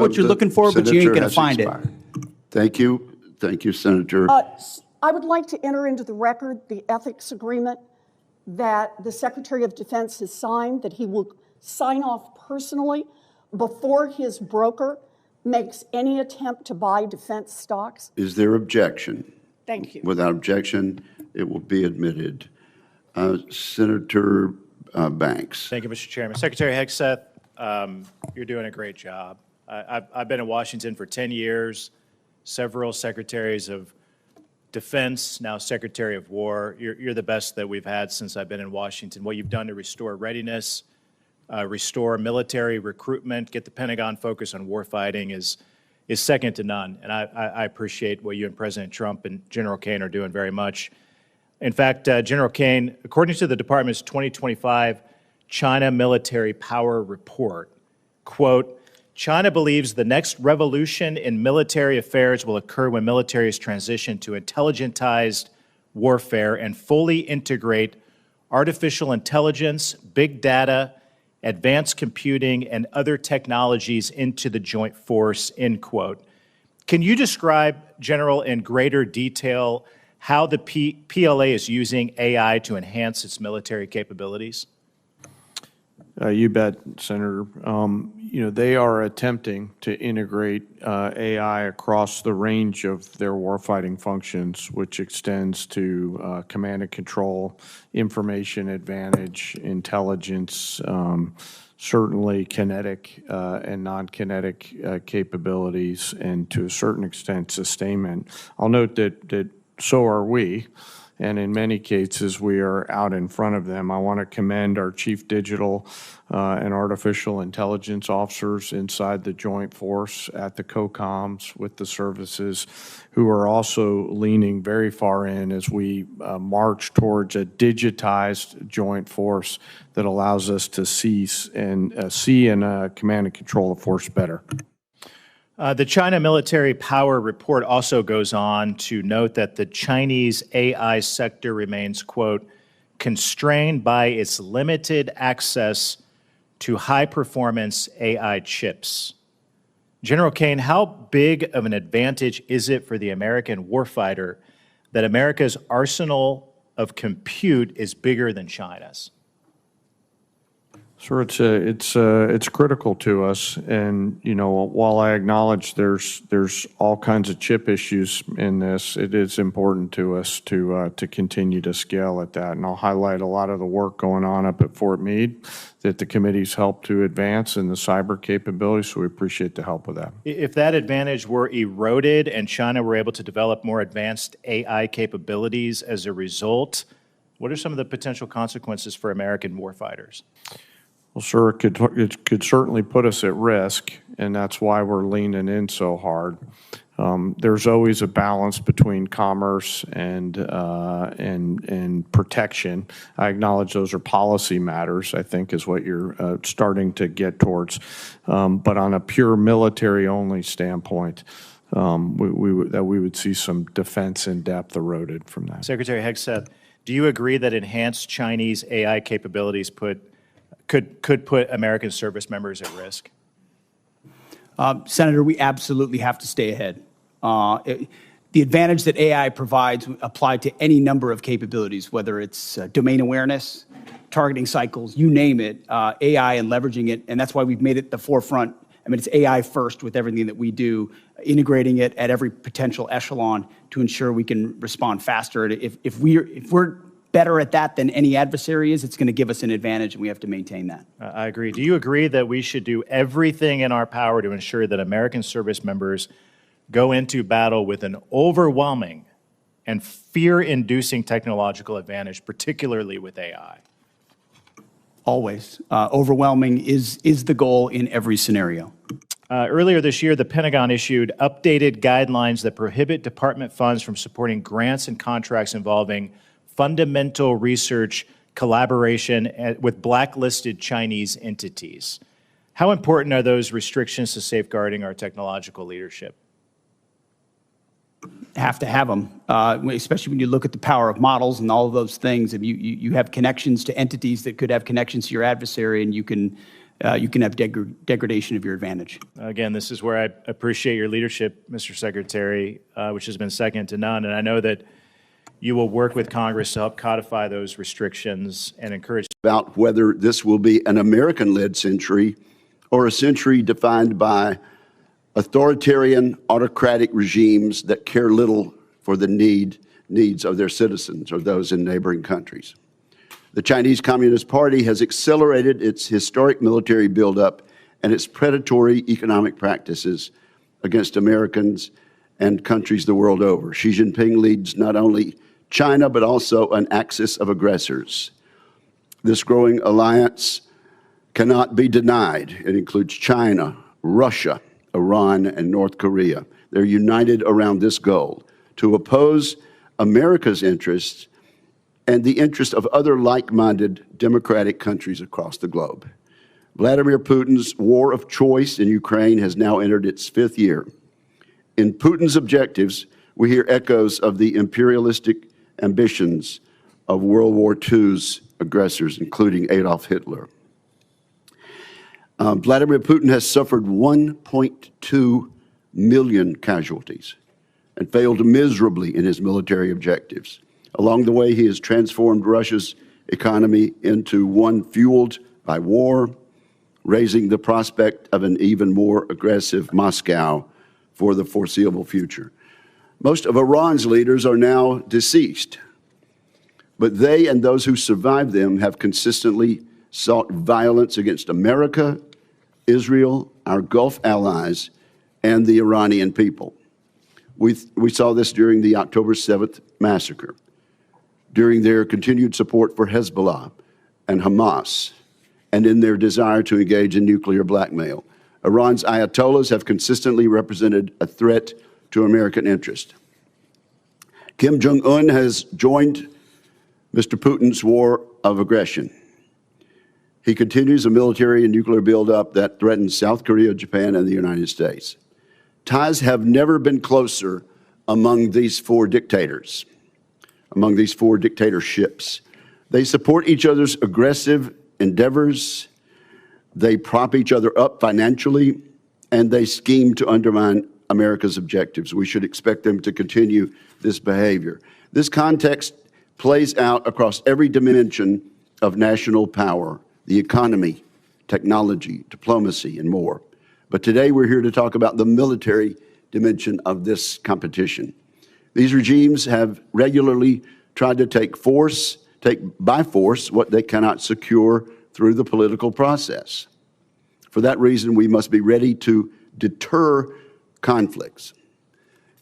what you're looking for, but you ain't going to find it. Thank you. Thank you, Senator. I would like to enter into the record the ethics agreement that the Secretary of Defense has signed, that he will sign off personally before his broker makes any attempt to buy defense stocks. Is there objection? Thank you. Without objection, it will be admitted. Senator Banks. Thank you, Mr. Chairman. Secretary Hegseth, you're doing a great job. I've been in Washington for 10 years, several secretaries of defense, now Secretary of War. You're the best that we've had since I've been in Washington. What you've done to restore readiness, restore military recruitment, get the Pentagon focused on warfighting is second to none. And I appreciate what you and President Trump and General Caine are doing very much. In fact, General Caine, according to the Department's 2025 China Military Power Report, quote, China believes the next revolution in military affairs will occur when militaries transition to intelligentized warfare and fully integrate artificial intelligence, big data, advanced computing, and other technologies into the joint force, end quote. Can you describe, General, in greater detail how the PLA is using AI to enhance its military capabilities? You bet, Senator. They are attempting to integrate AI across the range of their warfighting functions, which extends to command and control, information advantage, intelligence, certainly kinetic and non-kinetic capabilities, and to a certain extent, sustainment. I'll note that so are we. And in many cases, we are out in front of them. I want to commend our chief digital and artificial intelligence officers inside the joint force at the COCOMs with the services, who are also leaning very far in as we march towards a digitized joint force that allows us to see and command and control the force better. The China Military Power Report also goes on to note that the Chinese AI sector remains, quote, constrained by its limited access to high-performance AI chips. General Caine, how big of an advantage is it for the American warfighter that America's arsenal of compute is bigger than China's? Sir, it's critical to us, and while I acknowledge there's all kinds of chip issues in this, it is important to us to continue to scale at that. And I'll highlight a lot of the work going on up at Fort Meade that the committee's helped to advance in the cyber capabilities. So we appreciate the help with that. If that advantage were eroded and China were able to develop more advanced AI capabilities as a result, what are some of the potential consequences for American warfighters? Well, sir, it could certainly put us at risk, and that's why we're leaning in so hard. There's always a balance between commerce and protection. I acknowledge those are policy matters, I think, is what you're starting to get towards. But on a pure military-only standpoint, we would see some defense in depth eroded from that. Secretary Hegseth, do you agree that enhanced Chinese AI capabilities could put American service members at risk? Senator, we absolutely have to stay ahead. The advantage that AI provides apply to any number of capabilities, whether it's domain awareness, targeting cycles, you name it, AI and leveraging it, and that's why we've made it the forefront. I mean, it's AI first with everything that we do, integrating it at every potential echelon to ensure we can respond faster. If we're better at that than any adversary is, it's going to give us an advantage, and we have to maintain that. I agree. Do you agree that we should do everything in our power to ensure that American service members go into battle with an overwhelming and fear-inducing technological advantage, particularly with AI? Always. Overwhelming is the goal in every scenario. Earlier this year, the Pentagon issued updated guidelines that prohibit department funds from supporting grants and contracts involving fundamental research collaboration with blacklisted Chinese entities. How important are those restrictions to safeguarding our technological leadership? Have to have them, especially when you look at the power of models and all of those things. And you have connections to entities that could have connections to your adversary, and you can you can have degradation of your advantage. Again, this is where I appreciate your leadership, Mr. Secretary, which has been second to none. And I know that you will work with Congress to help codify those restrictions and encourage. About whether this will be an American-led century or a century defined by authoritarian, autocratic regimes that care little for the needs of their citizens or those in neighboring countries. The Chinese Communist Party has accelerated its historic military buildup and its predatory economic practices against Americans and countries the world over. Xi Jinping leads not only China, but also an axis of aggressors. This growing alliance cannot be denied. It includes China, Russia, Iran, and North Korea. They're united around this goal: to oppose America's interests and the interest of other like-minded democratic countries across the globe. Vladimir Putin's war of choice in Ukraine has now entered its 5th year. In Putin's objectives, we hear echoes of the imperialistic ambitions of World War II's aggressors, including Adolf Hitler. Vladimir Putin has suffered 1.2 million casualties and failed miserably in his military objectives. Along the way, he has transformed Russia's economy into one fueled by war, raising the prospect of an even more aggressive Moscow for the foreseeable future. Most of Iran's leaders are now deceased, but they and those who survived them have consistently sought violence against America, Israel, our Gulf allies, and the Iranian people. We saw this during the October 7th massacre, during their continued support for Hezbollah and Hamas, and in their desire to engage in nuclear blackmail. Iran's ayatollahs have consistently represented a threat to American interest. Kim Jong-un has joined Mr. Putin's war of aggression. He continues a military and nuclear buildup that threatens South Korea, Japan, and the United States. Ties have never been closer among these 4 dictators, among these 4 dictatorships. They support each other's aggressive endeavors, they prop each other up financially, and they scheme to undermine America's objectives. We should expect them to continue this behavior. This context plays out across every dimension of national power: the economy, technology, diplomacy, and more. But today we're here to talk about the military dimension of this competition. These regimes have regularly tried to take by force what they cannot secure through the political process. For that reason, we must be ready to deter conflicts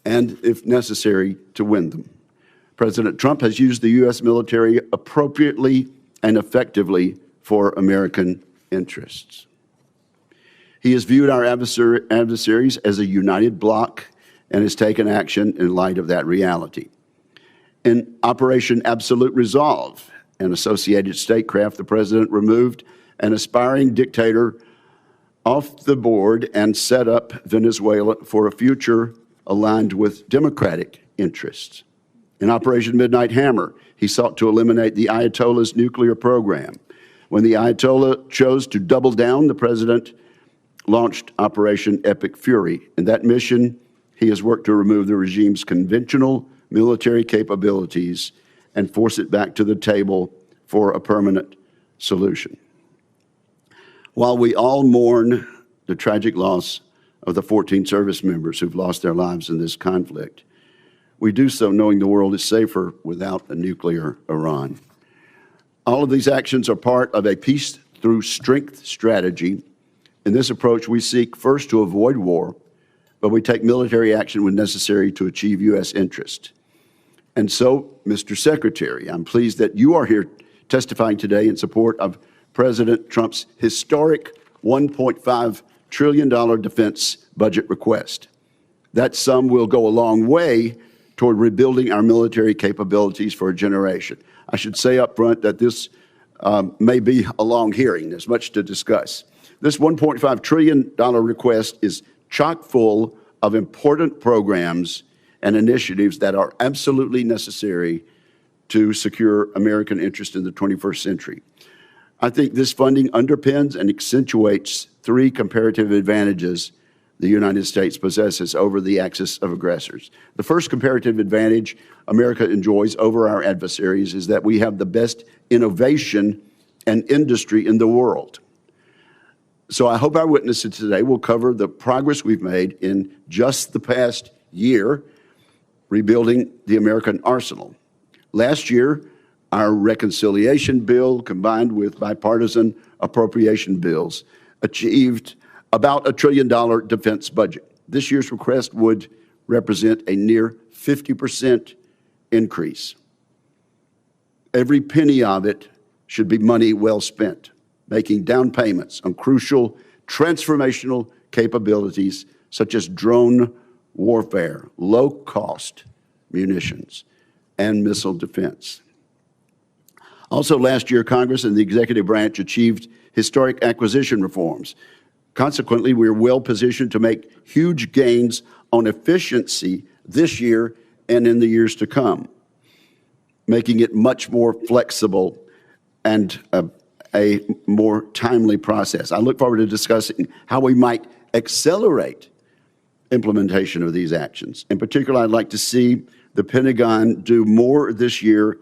and, if necessary, to win them. President Trump has used the U.S. military appropriately and effectively for American interests. He has viewed our adversaries as a united bloc and has taken action in light of that reality. In Operation Absolute Resolve and associated statecraft, the president removed an aspiring dictator off the board and set up Venezuela for a future aligned with democratic interests. In Operation Midnight Hammer, he sought to eliminate the Ayatollah's nuclear program. When the Ayatollah chose to double down, the president launched Operation Epic Fury. In that mission, he has worked to remove the regime's conventional military capabilities and force it back to the table for a permanent solution. While we all mourn the tragic loss of the 14 service members who've lost their lives in this conflict, we do so knowing the world is safer without a nuclear Iran. All of these actions are part of a peace through strength strategy. In this approach, we seek first to avoid war, but we take military action when necessary to achieve U.S. interest. And so, Mr. Secretary, I'm pleased that you are here testifying today in support of President Trump's historic $1.5 trillion defense budget request. That sum will go a long way toward rebuilding our military capabilities for a generation. I should say up front that this may be a long hearing. There's much to discuss. This $1.5 trillion request is chock full of important programs and initiatives that are absolutely necessary to secure American interest in the 21st century. I think this funding underpins and accentuates three comparative advantages the United States possesses over the axis of aggressors. The first comparative advantage America enjoys over our adversaries is that we have the best innovation and industry in the world. So I hope our witnesses today will cover the progress we've made in just the past year rebuilding the American arsenal. Last year, our reconciliation bill, combined with bipartisan appropriation bills, achieved about $1 trillion defense budget. This year's request would represent a near 50% increase. Every penny of it should be money well spent, making down payments on crucial transformational capabilities such as drone warfare, low-cost munitions, and missile defense. Also last year, Congress and the executive branch achieved historic acquisition reforms. Consequently, we are well positioned to make huge gains on efficiency this year and in the years to come, making it much more flexible and a more timely process. I look forward to discussing how we might accelerate implementation of these actions. In particular, I'd like to see the Pentagon do more this year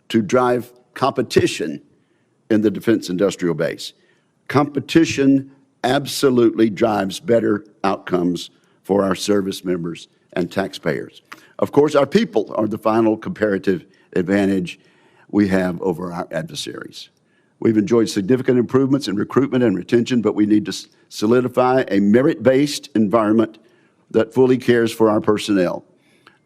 to drive competition in the defense industrial base. Competition absolutely drives better outcomes for our service members and taxpayers. Of course, our people are the final comparative advantage we have over our adversaries. We've enjoyed significant improvements in recruitment and retention, but we need to solidify a merit-based environment that fully cares for our personnel.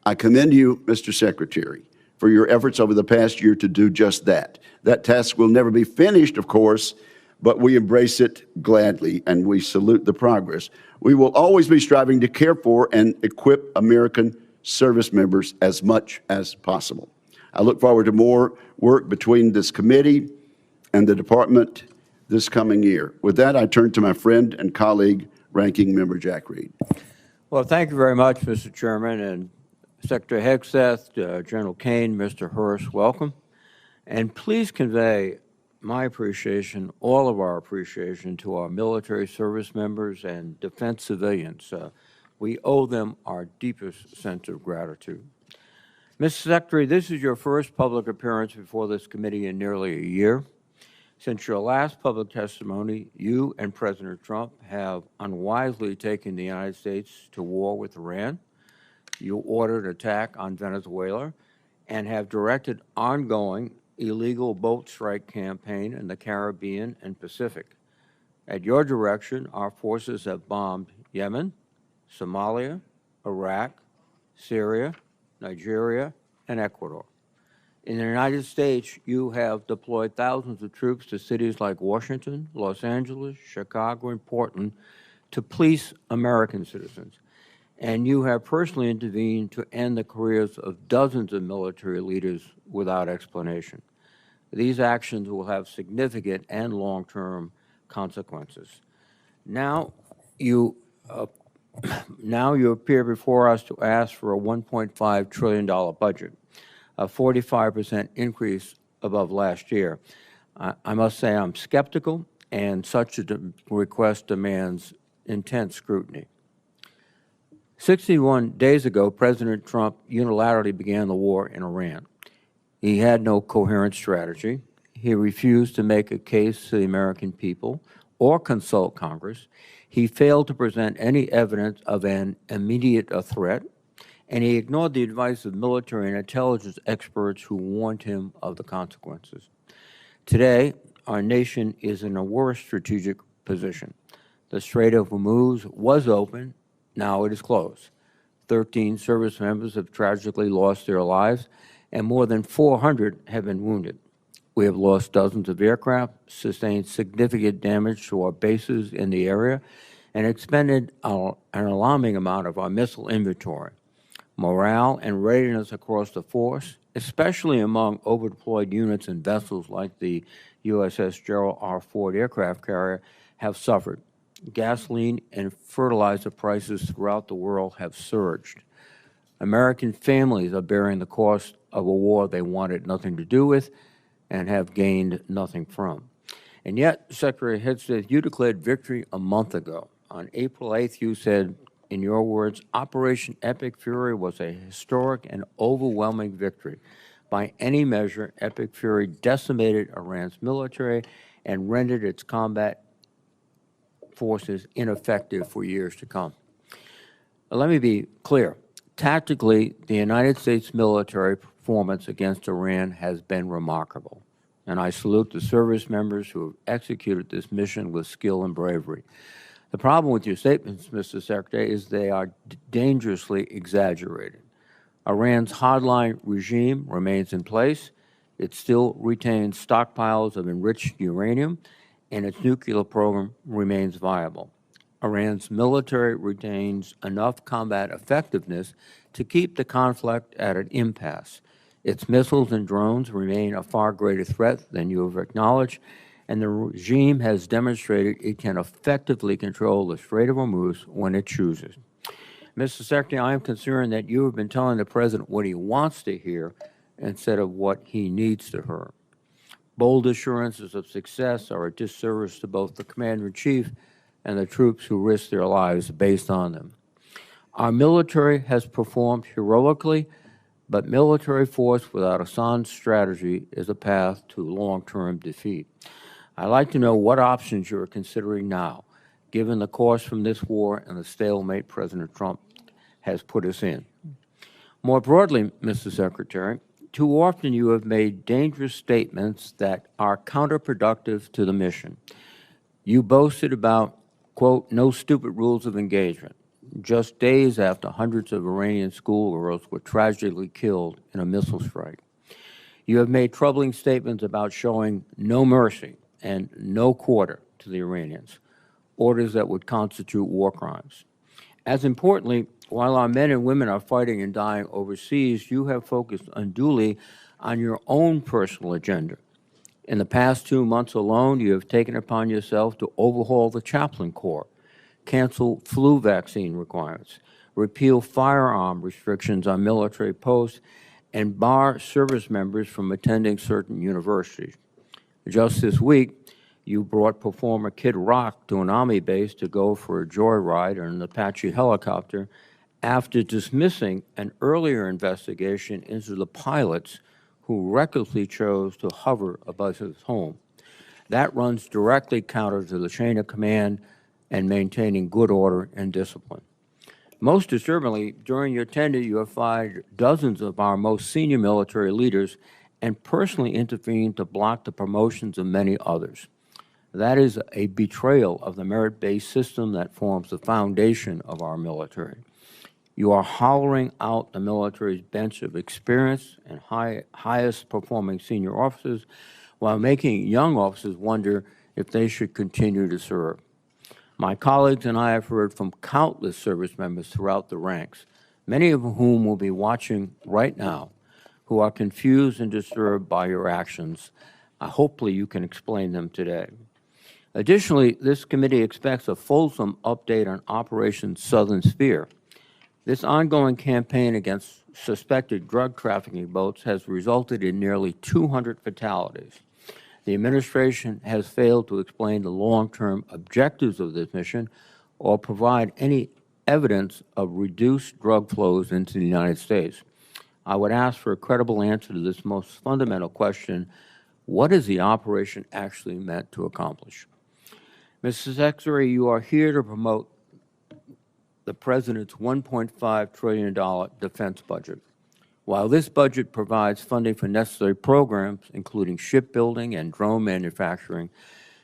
I commend you, Mr. Secretary, for your efforts over the past year to do just that. That task will never be finished, of course, but we embrace it gladly and we salute the progress. We will always be striving to care for and equip American service members as much as possible. I look forward to more work between this committee and the department this coming year. With that, I turn to my friend and colleague, Ranking Member Jack Reed. Well, thank you very much, Mr. Chairman, and Secretary Hegseth, General Caine, Mr. Hurst, welcome. And please convey my appreciation, all of our appreciation, to our military service members and defense civilians. We owe them our deepest sense of gratitude. Mr. Secretary, this is your first public appearance before this committee in nearly a year. Since your last public testimony, you and President Trump have unwisely taken the United States to war with Iran. You ordered attack on Venezuela and have directed ongoing illegal boat strike campaign in the Caribbean and Pacific. At your direction, our forces have bombed Yemen, Somalia, Iraq, Syria, Nigeria, and Ecuador. In the United States, you have deployed thousands of troops to cities like Washington, Los Angeles, Chicago, and Portland to police American citizens. And you have personally intervened to end the careers of dozens of military leaders without explanation. These actions will have significant and long-term consequences. Now you appear before us to ask for a $1.5 trillion budget, a 45% increase above last year. I must say I'm skeptical, and such a request demands intense scrutiny. 61 days ago, President Trump unilaterally began the war in Iran. He had no coherent strategy. He refused to make a case to the American people or consult Congress. He failed to present any evidence of an immediate threat, and he ignored the advice of military and intelligence experts who warned him of the consequences. Today, our nation is in a worse strategic position. The Strait of Hormuz was open. Now it is closed. 13 service members have tragically lost their lives, and more than 400 have been wounded. We have lost dozens of aircraft, sustained significant damage to our bases in the area, and expended an alarming amount of our missile inventory. Morale and readiness across the force, especially among overdeployed units and vessels like the USS Gerald R. Ford aircraft carrier, have suffered. Gasoline and fertilizer prices throughout the world have surged. American families are bearing the cost of a war they wanted nothing to do with and have gained nothing from. And yet, Secretary Hegseth, you declared victory a month ago. On April 8th, you said, in your words, Operation Epic Fury was a historic and overwhelming victory. By any measure, Epic Fury decimated Iran's military and rendered its combat forces ineffective for years to come. Let me be clear. Tactically, the United States military performance against Iran has been remarkable, and I salute the service members who have executed this mission with skill and bravery. The problem with your statements, Mr. Secretary, is they are dangerously exaggerated. Iran's hardline regime remains in place. It still retains stockpiles of enriched uranium, and its nuclear program remains viable. Iran's military retains enough combat effectiveness to keep the conflict at an impasse. Its missiles and drones remain a far greater threat than you have acknowledged, and the regime has demonstrated it can effectively control the Strait of Hormuz when it chooses. Mr. Secretary, I am concerned that you have been telling the President what he wants to hear instead of what he needs to hear. Bold assurances of success are a disservice to both the Commander-in-Chief and the troops who risk their lives based on them. Our military has performed heroically, but military force without a sound strategy is a path to long-term defeat. I'd like to know what options you are considering now, given the course from this war and the stalemate President Trump has put us in. More broadly, Mr. Secretary, too often you have made dangerous statements that are counterproductive to the mission. You boasted about, quote, no stupid rules of engagement, just days after hundreds of Iranian schoolgirls were tragically killed in a missile strike. You have made troubling statements about showing no mercy and no quarter to the Iranians, orders that would constitute war crimes. As importantly, while our men and women are fighting and dying overseas, you have focused unduly on your own personal agenda. In the past 2 months alone, you have taken upon yourself to overhaul the chaplain corps, cancel flu vaccine requirements, repeal firearm restrictions on military posts, and bar service members from attending certain universities. Just this week, you brought performer Kid Rock to an Army base to go for a joyride in an Apache helicopter after dismissing an earlier investigation into the pilots who recklessly chose to hover above his home. That runs directly counter to the chain of command and maintaining good order and discipline. Most disturbingly, during your tenure, you have fired dozens of our most senior military leaders and personally intervened to block the promotions of many others. That is a betrayal of the merit-based system that forms the foundation of our military. You are hollowing out the military's bench of experienced and highest performing senior officers while making young officers wonder if they should continue to serve. My colleagues and I have heard from countless service members throughout the ranks, many of whom will be watching right now, who are confused and disturbed by your actions. Hopefully you can explain them today. Additionally, this committee expects a fulsome update on Operation Southern Sphere. This ongoing campaign against suspected drug trafficking boats has resulted in nearly 200 fatalities. The administration has failed to explain the long-term objectives of this mission or provide any evidence of reduced drug flows into the United States. I would ask for a credible answer to this most fundamental question: what is the operation actually meant to accomplish? Mr. Secretary, you are here to promote the President's $1.5 trillion defense budget. While this budget provides funding for necessary programs, including shipbuilding and drone manufacturing,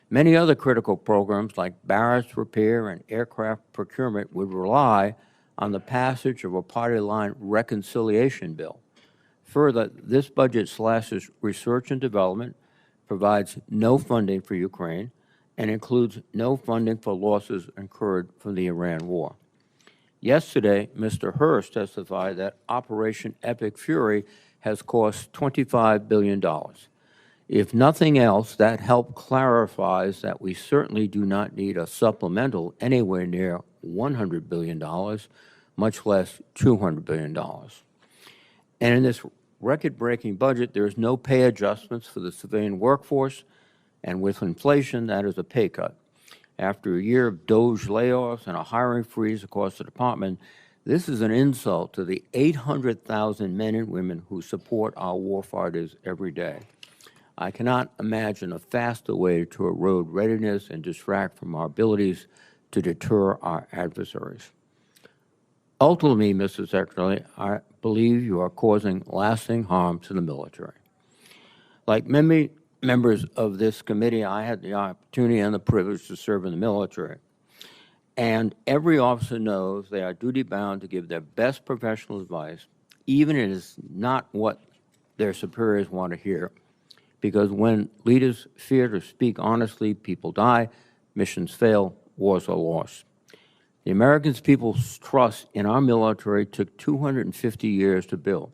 many other critical programs like barracks repair and aircraft procurement would rely on the passage of a party line reconciliation bill. Further, this budget slashes research and development, provides no funding for Ukraine, and includes no funding for losses incurred from the Iran war. Yesterday, Mr. Hurst testified that Operation Epic Fury has cost $25 billion. If nothing else, that help clarifies that we certainly do not need a supplemental anywhere near $100 billion, much less $200 billion. And in this record-breaking budget, there is no pay adjustments for the civilian workforce, And with inflation, that is a pay cut. After a year of Doge layoffs and a hiring freeze across the department, this is an insult to the 800,000 men and women who support our warfighters every day. I cannot imagine a faster way to erode readiness and distract from our abilities to deter our adversaries. Ultimately, Mr. Secretary, I believe you are causing lasting harm to the military. Like many members of this committee, I had the opportunity and the privilege to serve in the military. And every officer knows they are duty-bound to give their best professional advice, even if it is not what their superiors want to hear. Because when leaders fear to speak honestly, people die, missions fail, wars are lost. The American people's trust in our military took 250 years to build.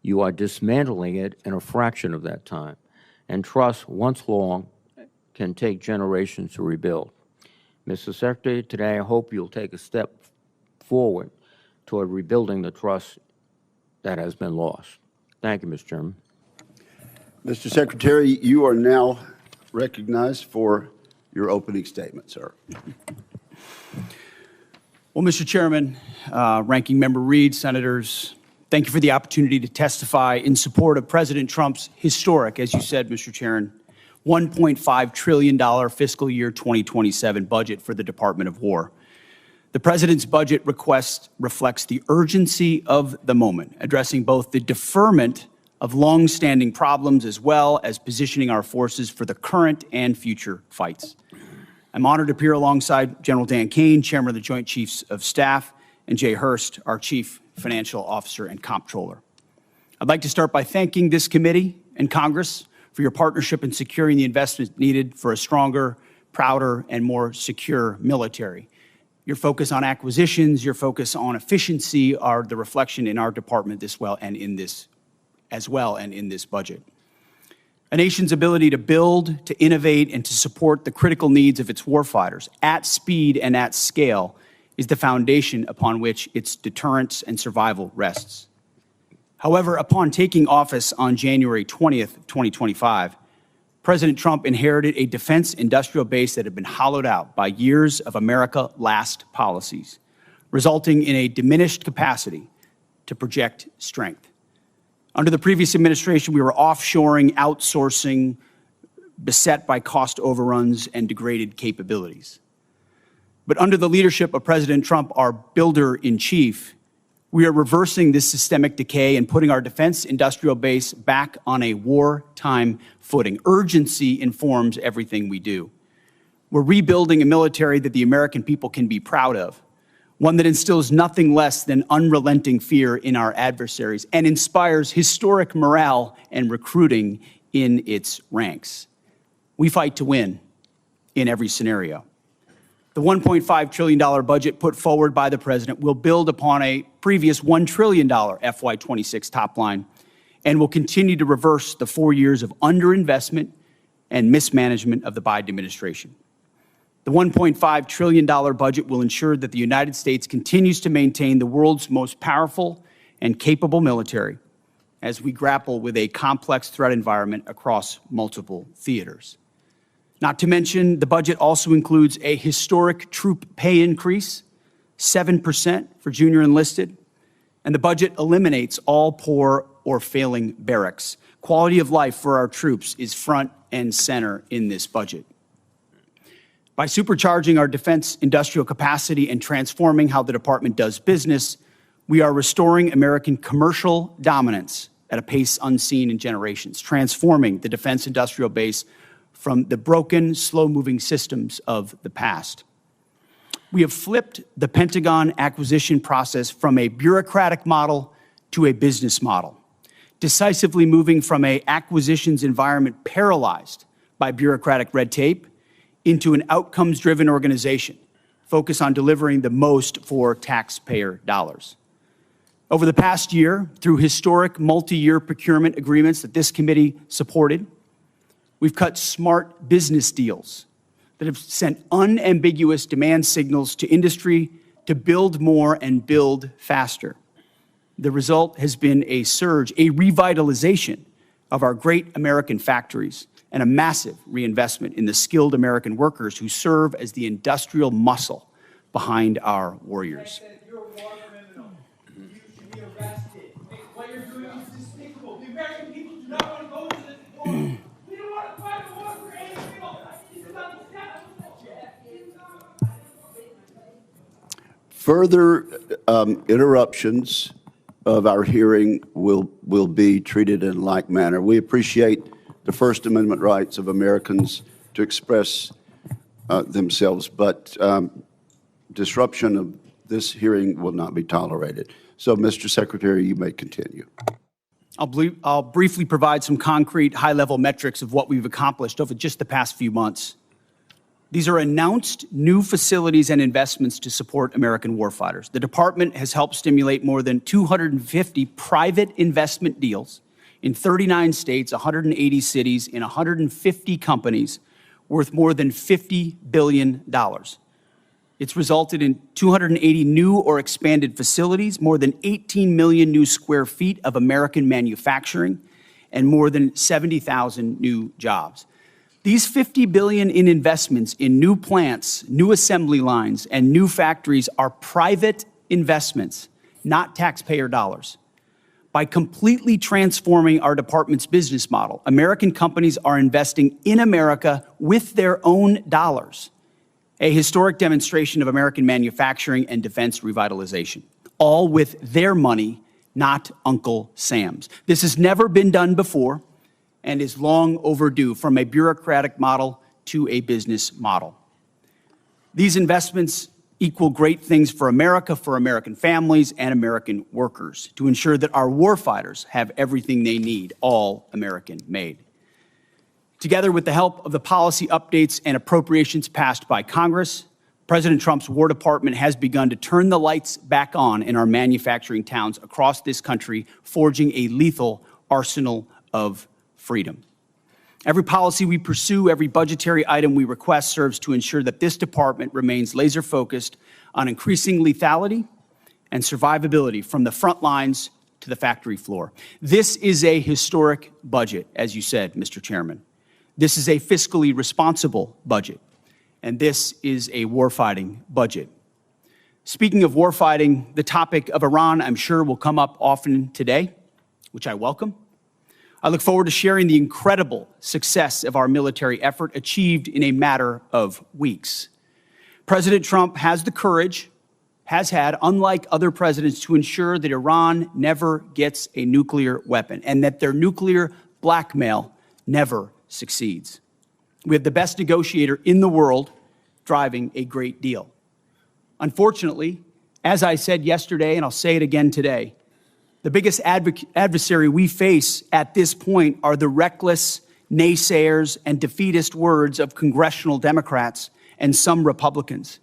You are dismantling it in a fraction of that time. And trust, once long, can take generations to rebuild. Mr. Secretary, today I hope you'll take a step forward toward rebuilding the trust that has been lost. Thank you, Mr. Chairman. Mr. Secretary, you are now recognized for your opening statement, sir. Well, Mr. Chairman, Ranking Member Reed, Senators, thank you for the opportunity to testify in support of President Trump's historic, as you said, Mr. Chairman, $1.5 trillion fiscal year 2027 budget for the Department of War. The President's budget request reflects the urgency of the moment, addressing both the deferment of long-standing problems as well as positioning our forces for the current and future fights. I'm honored to appear alongside General Dan Caine, Chairman of the Joint Chiefs of Staff, and Jay Hurst, our Chief Financial Officer and Comptroller. I'd like to start by thanking this committee and Congress for your partnership in securing the investment needed for a stronger, prouder, and more secure military. Your focus on acquisitions, your focus on efficiency are the reflection in our department as well and in this budget. A nation's ability to build, to innovate, and to support the critical needs of its warfighters at speed and at scale is the foundation upon which its deterrence and survival rests. However, upon taking office on January 20th, 2025, President Trump inherited a defense industrial base that had been hollowed out by years of America Last policies, resulting in a diminished capacity to project strength. Under the previous administration, we were offshoring, outsourcing, beset by cost overruns and degraded capabilities. But under the leadership of President Trump, our builder-in-chief, we are reversing this systemic decay and putting our defense industrial base back on a wartime footing. Urgency informs everything we do. We're rebuilding a military that the American people can be proud of, one that instills nothing less than unrelenting fear in our adversaries and inspires historic morale and recruiting in its ranks. We fight to win in every scenario. The $1.5 trillion budget put forward by the President will build upon a previous $1 trillion FY26 top line and will continue to reverse the 4 years of underinvestment and mismanagement of the Biden administration. The $1.5 trillion budget will ensure that the United States continues to maintain the world's most powerful and capable military as we grapple with a complex threat environment across multiple theaters. Not to mention, the budget also includes a historic troop pay increase, 7% for junior enlisted, and the budget eliminates all poor or failing barracks. Quality of life for our troops is front and center in this budget. By supercharging our defense industrial capacity and transforming how the department does business, we are restoring American commercial dominance at a pace unseen in generations, transforming the defense industrial base from the broken, slow-moving systems of the past. We have flipped the Pentagon acquisition process from a bureaucratic model to a business model, decisively moving from an acquisitions environment paralyzed by bureaucratic red tape into an outcomes-driven organization focused on delivering the most for taxpayer dollars. Over the past year, through historic multi-year procurement agreements that this committee supported, we've cut smart business deals that have sent unambiguous demand signals to industry to build more and build faster. The result has been a surge, a revitalization of our great American factories and a massive reinvestment in the skilled American workers who serve as the industrial muscle behind our warriors. You're a war criminal. You should be arrested. What you're doing is despicable. The American people do not want to go to this war. We don't want to fight a war for any people. This is unacceptable. Further interruptions of our hearing will be treated in like manner. We appreciate the First Amendment rights of Americans to express themselves, but disruption of this hearing will not be tolerated. So, Mr. Secretary, you may continue. I'll briefly provide some concrete high-level metrics of what we've accomplished over just the past few months. These are announced new facilities and investments to support American warfighters. The department has helped stimulate more than 250 private investment deals in 39 states, 180 cities, in 150 companies worth more than $50 billion. It's resulted in 280 new or expanded facilities, more than 18 million new square feet of American manufacturing, and more than 70,000 new jobs. These $50 billion in investments in new plants, new assembly lines, and new factories are private investments, not taxpayer dollars. By completely transforming our department's business model, American companies are investing in America with their own dollars, a historic demonstration of American manufacturing and defense revitalization, all with their money, not Uncle Sam's. This has never been done before and is long overdue, from a bureaucratic model to a business model. These investments equal great things for America, for American families, and American workers, to ensure that our warfighters have everything they need, all American made. Together with the help of the policy updates and appropriations passed by Congress, President Trump's War Department has begun to turn the lights back on in our manufacturing towns across this country, forging a lethal arsenal of freedom. Every policy we pursue, every budgetary item we request serves to ensure that this department remains laser-focused on increasing lethality and survivability from the front lines to the factory floor. This is a historic budget, as you said, Mr. Chairman. This is a fiscally responsible budget, and this is a warfighting budget. Speaking of warfighting, the topic of Iran, I'm sure, will come up often today, which I welcome. I look forward to sharing the incredible success of our military effort achieved in a matter of weeks. President Trump has the courage, has had, unlike other presidents, to ensure that Iran never gets a nuclear weapon and that their nuclear blackmail never succeeds. We have the best negotiator in the world driving a great deal. Unfortunately, as I said yesterday, and I'll say it again today, the biggest adversary we face at this point are the reckless naysayers and defeatist words of congressional Democrats and some Republicans.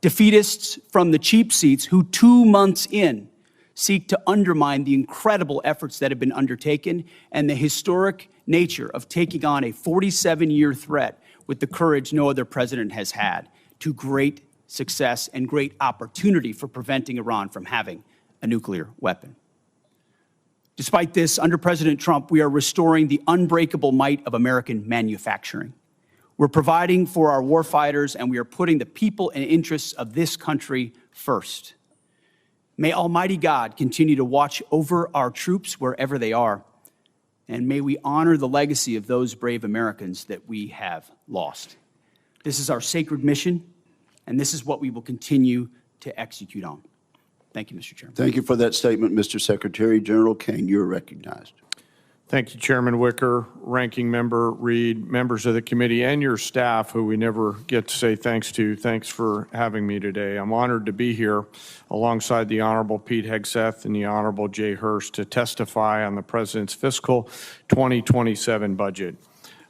Defeatists from the cheap seats who 2 months in seek to undermine the incredible efforts that have been undertaken and the historic nature of taking on a 47-year threat with the courage no other president has had, to great success and great opportunity for preventing Iran from having a nuclear weapon. Despite this, under President Trump, we are restoring the unbreakable might of American manufacturing. We're providing for our warfighters, and we are putting the people and interests of this country first. May Almighty God continue to watch over our troops wherever they are, and may we honor the legacy of those brave Americans that we have lost. This is our sacred mission, and this is what we will continue to execute on. Thank you, Mr. Chairman. Thank you for that statement, Mr. Secretary. General Caine, you're recognized. Thank you, Chairman Wicker, Ranking Member Reed, members of the committee, and your staff, who we never get to say thanks to. Thanks for having me today. I'm honored to be here alongside the Honorable Pete Hegseth and the Honorable Jay Hurst to testify on the President's fiscal 2027 budget.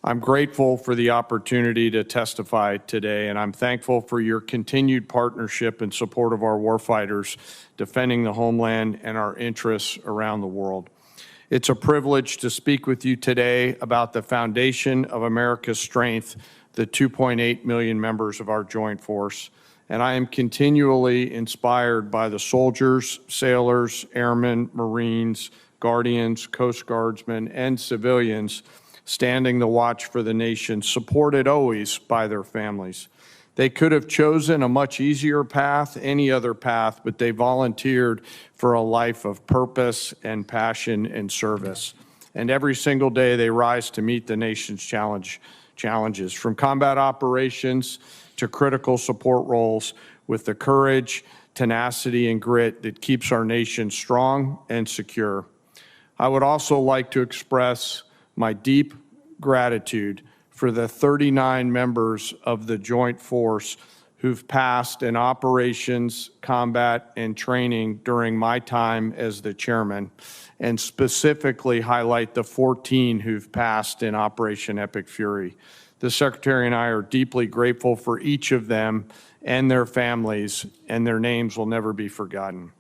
I'm grateful for the opportunity to testify today, and I'm thankful for your continued partnership and support of our warfighters defending the homeland and our interests around the world. It's a privilege to speak with you today about the foundation of America's strength, the 2.8 million members of our joint force. And I am continually inspired by the soldiers, sailors, airmen, Marines, Guardians, Coast Guardsmen, and civilians standing the watch for the nation, supported always by their families. They could have chosen a much easier path, any other path, but they volunteered for a life of purpose and passion and service. And every single day they rise to meet the nation's challenges, from combat operations to critical support roles, with the courage, tenacity, and grit that keeps our nation strong and secure. I would also like to express my deep gratitude for the 39 members of the Joint Force who've passed in operations, combat, and training during my time as the chairman, and specifically highlight the 14 who've passed in Operation Epic Fury. The Secretary and I are deeply grateful for each of them and their families, and their names will never be forgotten.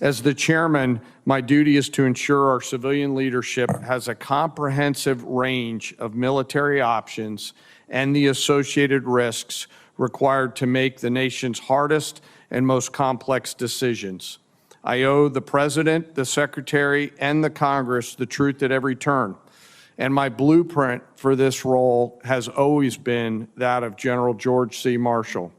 As the chairman, my duty is to ensure our civilian leadership has a comprehensive range of military options and the associated risks required to make the nation's hardest and most complex decisions. I owe the President, the Secretary, and the Congress the truth at every turn. And my blueprint for this role has always been that of General George C. Marshall.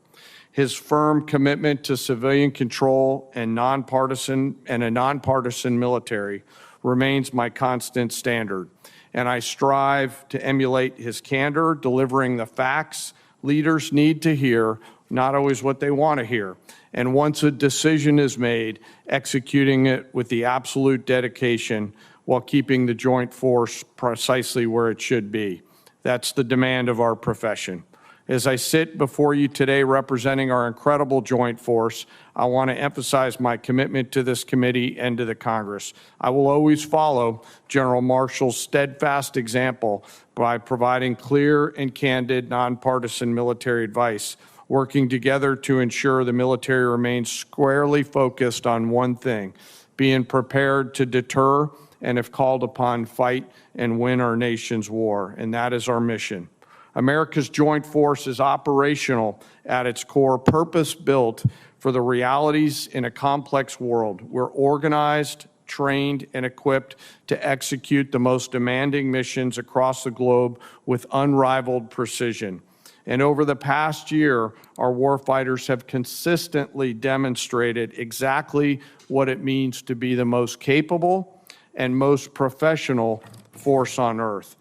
His firm commitment to civilian control and a nonpartisan military remains my constant standard. And I strive to emulate his candor, delivering the facts leaders need to hear, not always what they want to hear. And once a decision is made, executing it with the absolute dedication while keeping the Joint Force precisely where it should be. That's the demand of our profession. As I sit before you today representing our incredible Joint Force, I want to emphasize my commitment to this committee and to the Congress. I will always follow General Marshall's steadfast example by providing clear and candid nonpartisan military advice, working together to ensure the military remains squarely focused on one thing, being prepared to deter and, if called upon, fight and win our nation's war. And that is our mission. America's Joint Force is operational at its core, purpose-built for the realities in a complex world. We're organized, trained, and equipped to execute the most demanding missions across the globe with unrivaled precision. And over the past year, our warfighters have consistently demonstrated exactly what it means to be the most capable and most professional force on earth.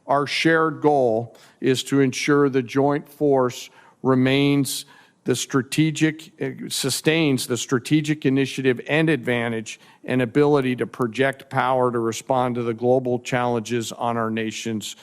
Our shared goal is to ensure the Joint Force sustains the strategic initiative and advantage and ability to project power to respond to the global challenges on our nation's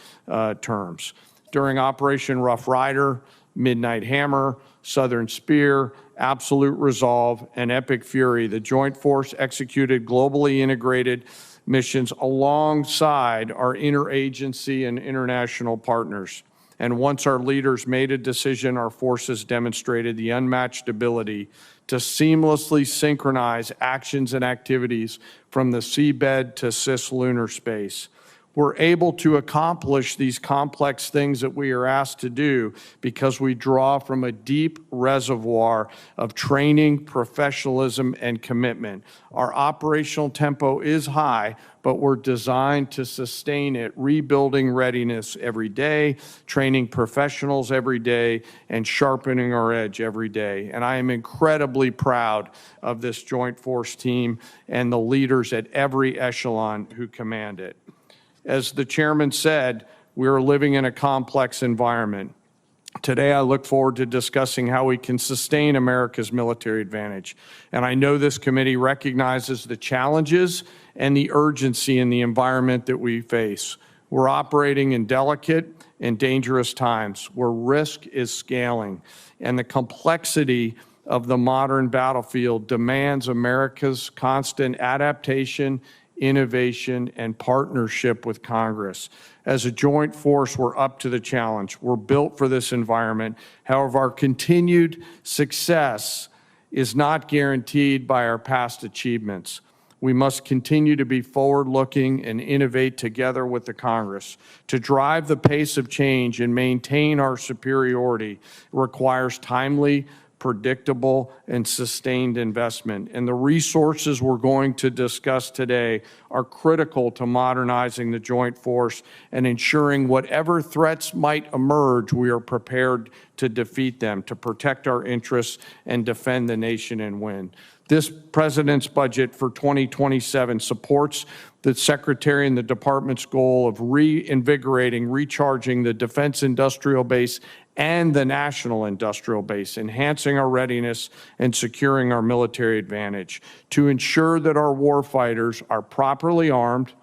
terms. During Operation Rough Rider, Midnight Hammer, Southern Spear, Absolute Resolve, and Epic Fury, the Joint Force executed globally integrated missions alongside our interagency and international partners. And once our leaders made a decision, our forces demonstrated the unmatched ability to seamlessly synchronize actions and activities from the seabed to cislunar space. We're able to accomplish these complex things that we are asked to do because we draw from a deep reservoir of training, professionalism, and commitment. Our operational tempo is high, but we're designed to sustain it, rebuilding readiness every day, training professionals every day, and sharpening our edge every day. And I am incredibly proud of this Joint Force team and the leaders at every echelon who command it. As the chairman said, we are living in a complex environment. Today, I look forward to discussing how we can sustain America's military advantage. And I know this committee recognizes the challenges and the urgency in the environment that we face. We're operating in delicate and dangerous times where risk is scaling, and the complexity of the modern battlefield demands America's constant adaptation, innovation, and partnership with Congress. As a joint force, we're up to the challenge. We're built for this environment. However, our continued success is not guaranteed by our past achievements. We must continue to be forward-looking and innovate together with the Congress. To drive the pace of change and maintain our superiority requires timely, predictable, and sustained investment. And the resources we're going to discuss today are critical to modernizing the joint force and ensuring whatever threats might emerge, we are prepared to defeat them, to protect our interests and defend the nation and win. This President's budget for 2027 supports the Secretary and the Department's goal of reinvigorating, recharging the defense industrial base and the national industrial base, enhancing our readiness and securing our military advantage to ensure that our warfighters are properly armed,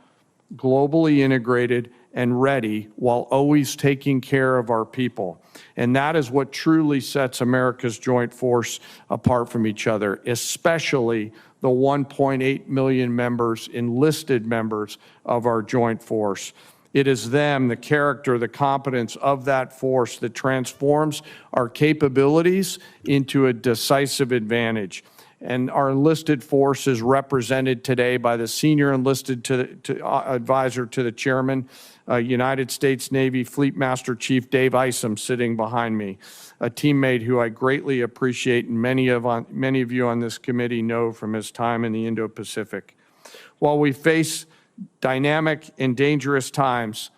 globally integrated, and ready while always taking care of our people. And that is what truly sets America's joint force apart from each other, especially the 1.8 million members, enlisted members of our joint force. It is them, the character, the competence of that force that transforms our capabilities into a decisive advantage. And our enlisted force is represented today by the senior enlisted advisor to the chairman, United States Navy Fleet Master Chief Dave Isom, sitting behind me, a teammate who I greatly appreciate and many of you on this committee know from his time in the Indo-Pacific. While we face dynamic and dangerous times,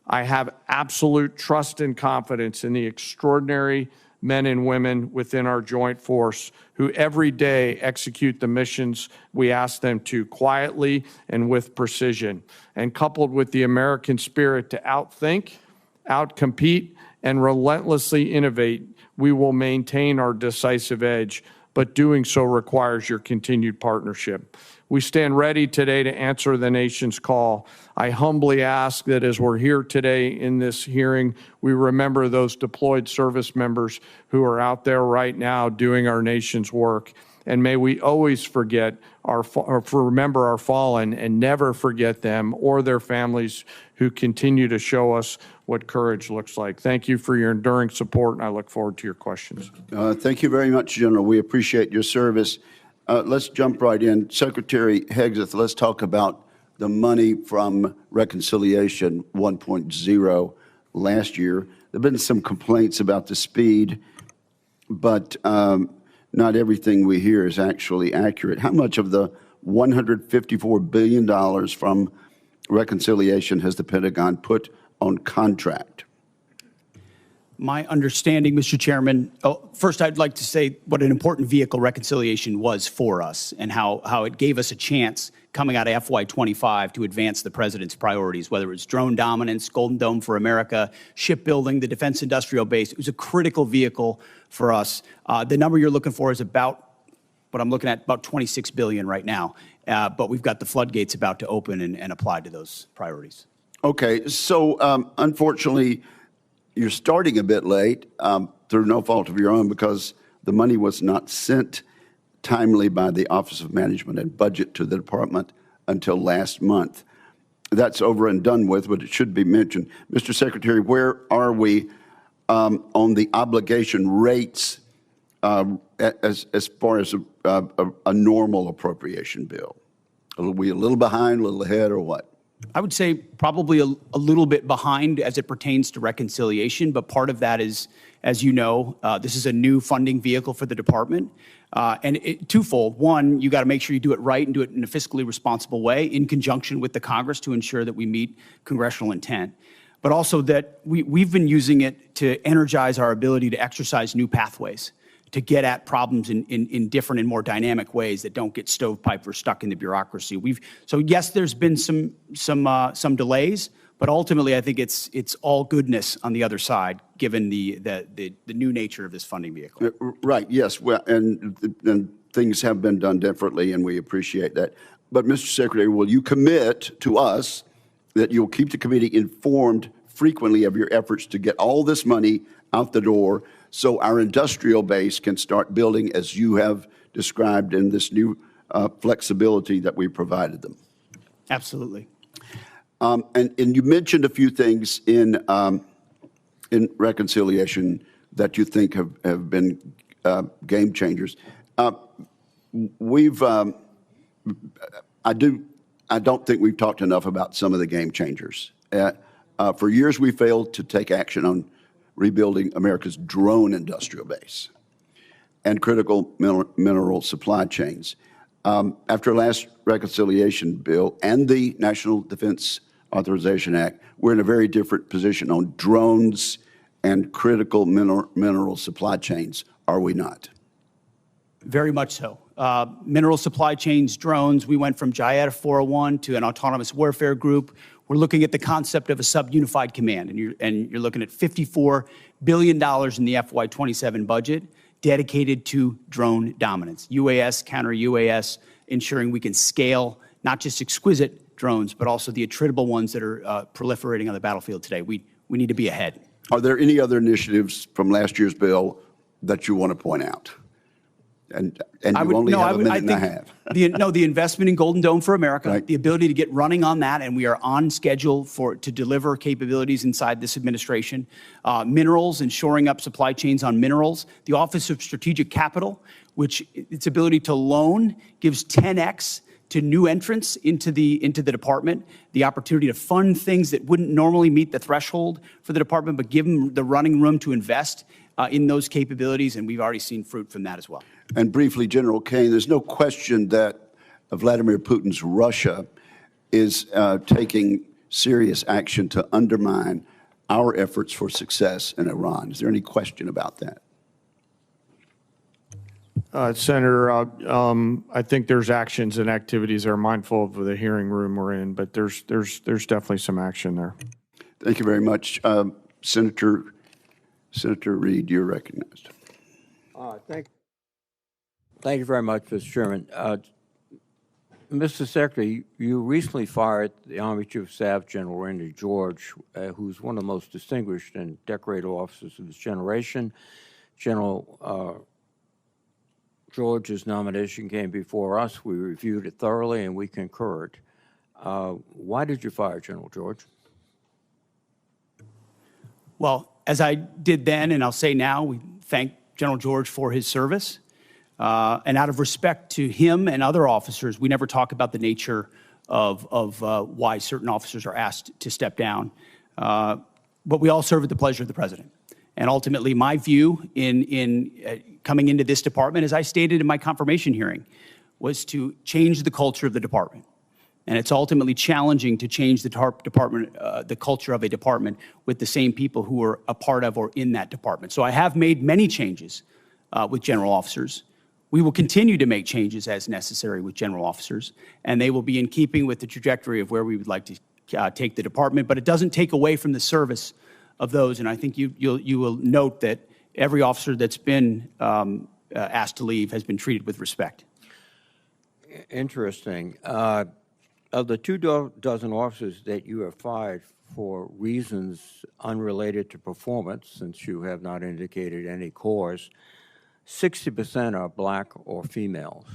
I have absolute trust and confidence in the extraordinary men and women within our joint force who every day execute the missions we ask them to quietly and with precision. And coupled with the American spirit to outthink, outcompete, and relentlessly innovate, we will maintain our decisive edge, but doing so requires your continued partnership. We stand ready today to answer the nation's call. I humbly ask that as we're here today in this hearing, we remember those deployed service members who are out there right now doing our nation's work. And may we always remember our fallen and never forget them or their families who continue to show us what courage looks like. Thank you for your enduring support, and I look forward to your questions. Thank you very much, General. We appreciate your service. Let's jump right in. Secretary Hegseth, let's talk about the money from Reconciliation 1.0 last year. There have been some complaints about the speed, but not everything we hear is actually accurate. How much of the $154 billion from Reconciliation has the Pentagon put on contract? My understanding, Mr. Chairman, first I'd like to say what an important vehicle Reconciliation was for us and how it gave us a chance coming out of FY25 to advance the President's priorities, whether it's drone dominance, Golden Dome for America, shipbuilding, the defense industrial base. It was a critical vehicle for us. The number you're looking for is about, what I'm looking at, about $26 billion right now. But we've got the floodgates about to open and apply to those priorities. Okay, so unfortunately, you're starting a bit late through no fault of your own because the money was not sent timely by the Office of Management and Budget to the department until last month. That's over and done with, but it should be mentioned. Mr. Secretary, where are we on the obligation rates as far as a normal appropriation bill? Are we a little behind, a little ahead, or what? I would say probably a little bit behind as it pertains to Reconciliation, but part of that is, as you know, this is a new funding vehicle for the department. And twofold. One, you got to make sure you do it right and do it in a fiscally responsible way in conjunction with the Congress to ensure that we meet congressional intent. But also that we've been using it to energize our ability to exercise new pathways, to get at problems in different and more dynamic ways that don't get stovepiped or stuck in the bureaucracy. So yes, there's been some delays, but ultimately I think it's all goodness on the other side, given the new nature of this funding vehicle. Right. Yes. Well, and things have been done differently, and we appreciate that. But Mr. Secretary, will you commit to us that you'll keep the committee informed frequently of your efforts to get all this money out the door so our industrial base can start building as you have described in this new flexibility that we provided them? Absolutely. And you mentioned a few things in Reconciliation that you think have been game changers. I don't think we've talked enough about some of the game changers. For years, we failed to take action on rebuilding America's drone industrial base. and critical mineral supply chains. After last reconciliation bill and the National Defense Authorization Act, we're in a very different position on drones and critical mineral supply chains, are we not? Very much so. Mineral supply chains, drones, we went from JIATA 401 to an autonomous warfare group. We're looking at the concept of a sub-unified command, and you're looking at $54 billion in the FY27 budget dedicated to drone dominance, UAS, counter-UAS, ensuring we can scale not just exquisite drones, but also the attritable ones that are proliferating on the battlefield today. We need to be ahead. Are there any other initiatives from last year's bill that you want to point out? And you only have a minute and a half. The investment in Golden Dome for America, Right. the ability to get running on that, and we are on schedule to deliver capabilities inside this administration. Minerals and shoring up supply chains on minerals. The Office of Strategic Capital, which its ability to loan gives 10x to new entrants into the department, the opportunity to fund things that wouldn't normally meet the threshold for the department, but give them the running room to invest in those capabilities, and we've already seen fruit from that as well. And briefly, General Caine, there's no question that Vladimir Putin's Russia is taking serious action to undermine our efforts for success in Iran. Is there any question about that? Senator, I think there's actions and activities that are mindful of the hearing room we're in, but there's definitely some action there. Thank you very much. Senator Reed, you're recognized. Thank you very much, Mr. Chairman. Mr. Secretary, you recently fired the Army Chief of Staff, General Randy George, who's one of the most distinguished and decorated officers of this generation. General George's nomination came before us. We reviewed it thoroughly, and we concurred. Why did you fire General George? Well, as I did then, and I'll say now, we thank General George for his service. And out of respect to him and other officers, we never talk about the nature of why certain officers are asked to step down. But we all serve at the pleasure of the president. And ultimately, my view in coming into this department, as I stated in my confirmation hearing, was to change the culture of the department. And it's ultimately challenging to change the department, the culture of a department with the same people who are a part of or in that department. So I have made many changes with general officers. We will continue to make changes as necessary with general officers, and they will be in keeping with the trajectory of where we would like to take the department. But it doesn't take away from the service of those. And I think you will note that every officer that's been asked to leave has been treated with respect. Interesting. Of the 24 officers that you have fired for reasons unrelated to performance, since you have not indicated any cause, 60% are black or females.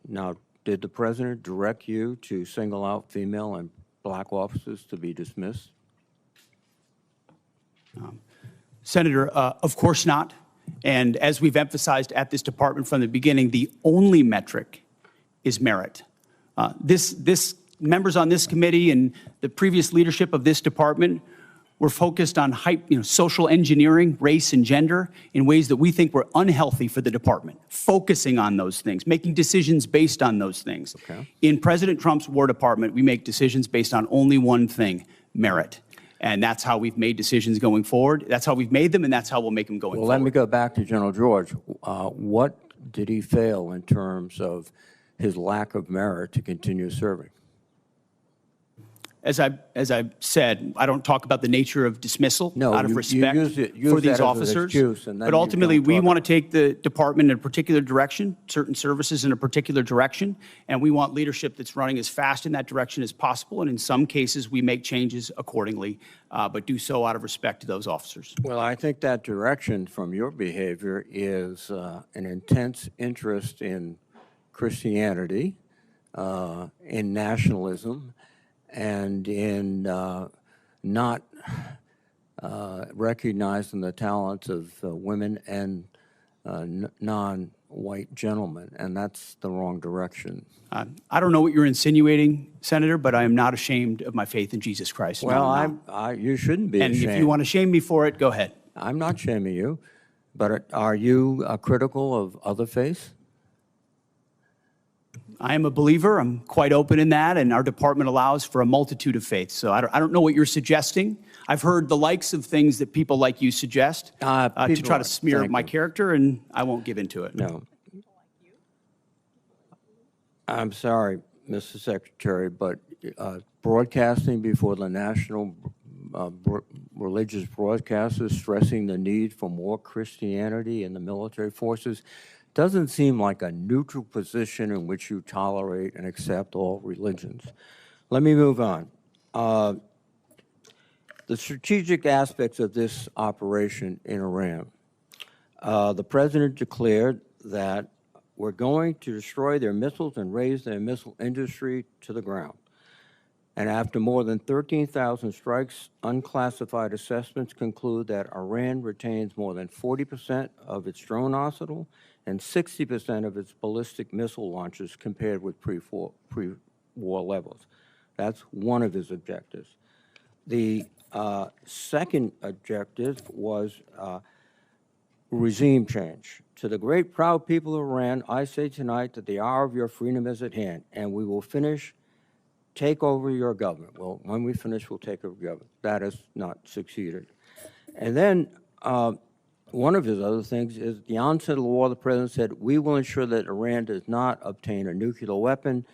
Now, did the president direct you to single out female and black officers to be dismissed? Senator, of course not. And as we've emphasized at this department from the beginning, the only metric is merit. Members on this committee and the previous leadership of this department were focused on social engineering, race and gender in ways that we think were unhealthy for the department, focusing on those things, making decisions based on those things. Okay. In President Trump's War Department, we make decisions based on only one thing, merit. And that's how we've made decisions going forward. That's how we've made them, and that's how we'll make them going forward. Well, let me go back to General George. What did he fail in terms of his lack of merit to continue serving? As I said, I don't talk about the nature of dismissal out of respect use for these that as an officers. excuse, and then but ultimately, we want to take the department in a particular direction, certain services in a particular direction, and we want leadership that's running as fast in that direction as possible. And in some cases, we make changes accordingly, but do so out of respect to those officers. Well, I think that direction from your behavior is an intense interest in Christianity, in nationalism, and in not recognizing the talents of women and non-white gentlemen, and that's the wrong direction. I don't know what you're insinuating, Senator, but I am not ashamed of my faith in Jesus Christ. Well, you shouldn't be ashamed. And if you want to shame me for it, go ahead. I'm not shaming you. But are you critical of other faiths? I am a believer. I'm quite open in that, and our department allows for a multitude of faiths. So I don't know what you're suggesting. I've heard the likes of things that people like you suggest to try to smear my character, and I won't give into it. No. I'm sorry, Mr. Secretary, but broadcasting before the national religious broadcasters stressing the need for more Christianity in the military forces doesn't seem like a neutral position in which you tolerate and accept all religions. Let me move on. The strategic aspects of this operation in Iran. The president declared that we're going to destroy their missiles and raise their missile industry to the ground. And after more than 13,000 strikes, unclassified assessments conclude that Iran retains more than 40% of its drone arsenal and 60% of its ballistic missile launches compared with pre-war levels. That's one of his objectives. The second objective was regime change. To the great proud people of Iran, I say tonight that the hour of your freedom is at hand, and we will take over your government. Well, when we finish, we'll take over government. That has not succeeded. And then one of his other things is at the onset of the war, the president said, we will ensure that Iran does not obtain a nuclear weapon.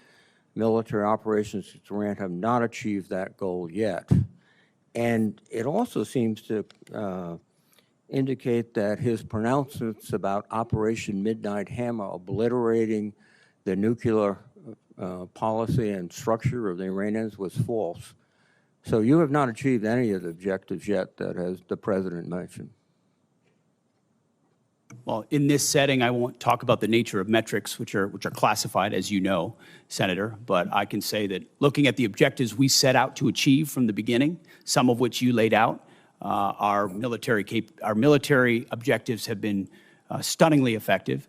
Military operations in Iran have not achieved that goal yet. And it also seems to indicate that his pronouncements about Operation Midnight Hammer obliterating the nuclear policy and structure of the Iranians was false. So you have not achieved any of the objectives yet that has the president mentioned. Well, in this setting, I won't talk about the nature of metrics, which are classified, as you know, Senator. But I can say that looking at the objectives we set out to achieve from the beginning, some of which you laid out, our military objectives have been stunningly effective.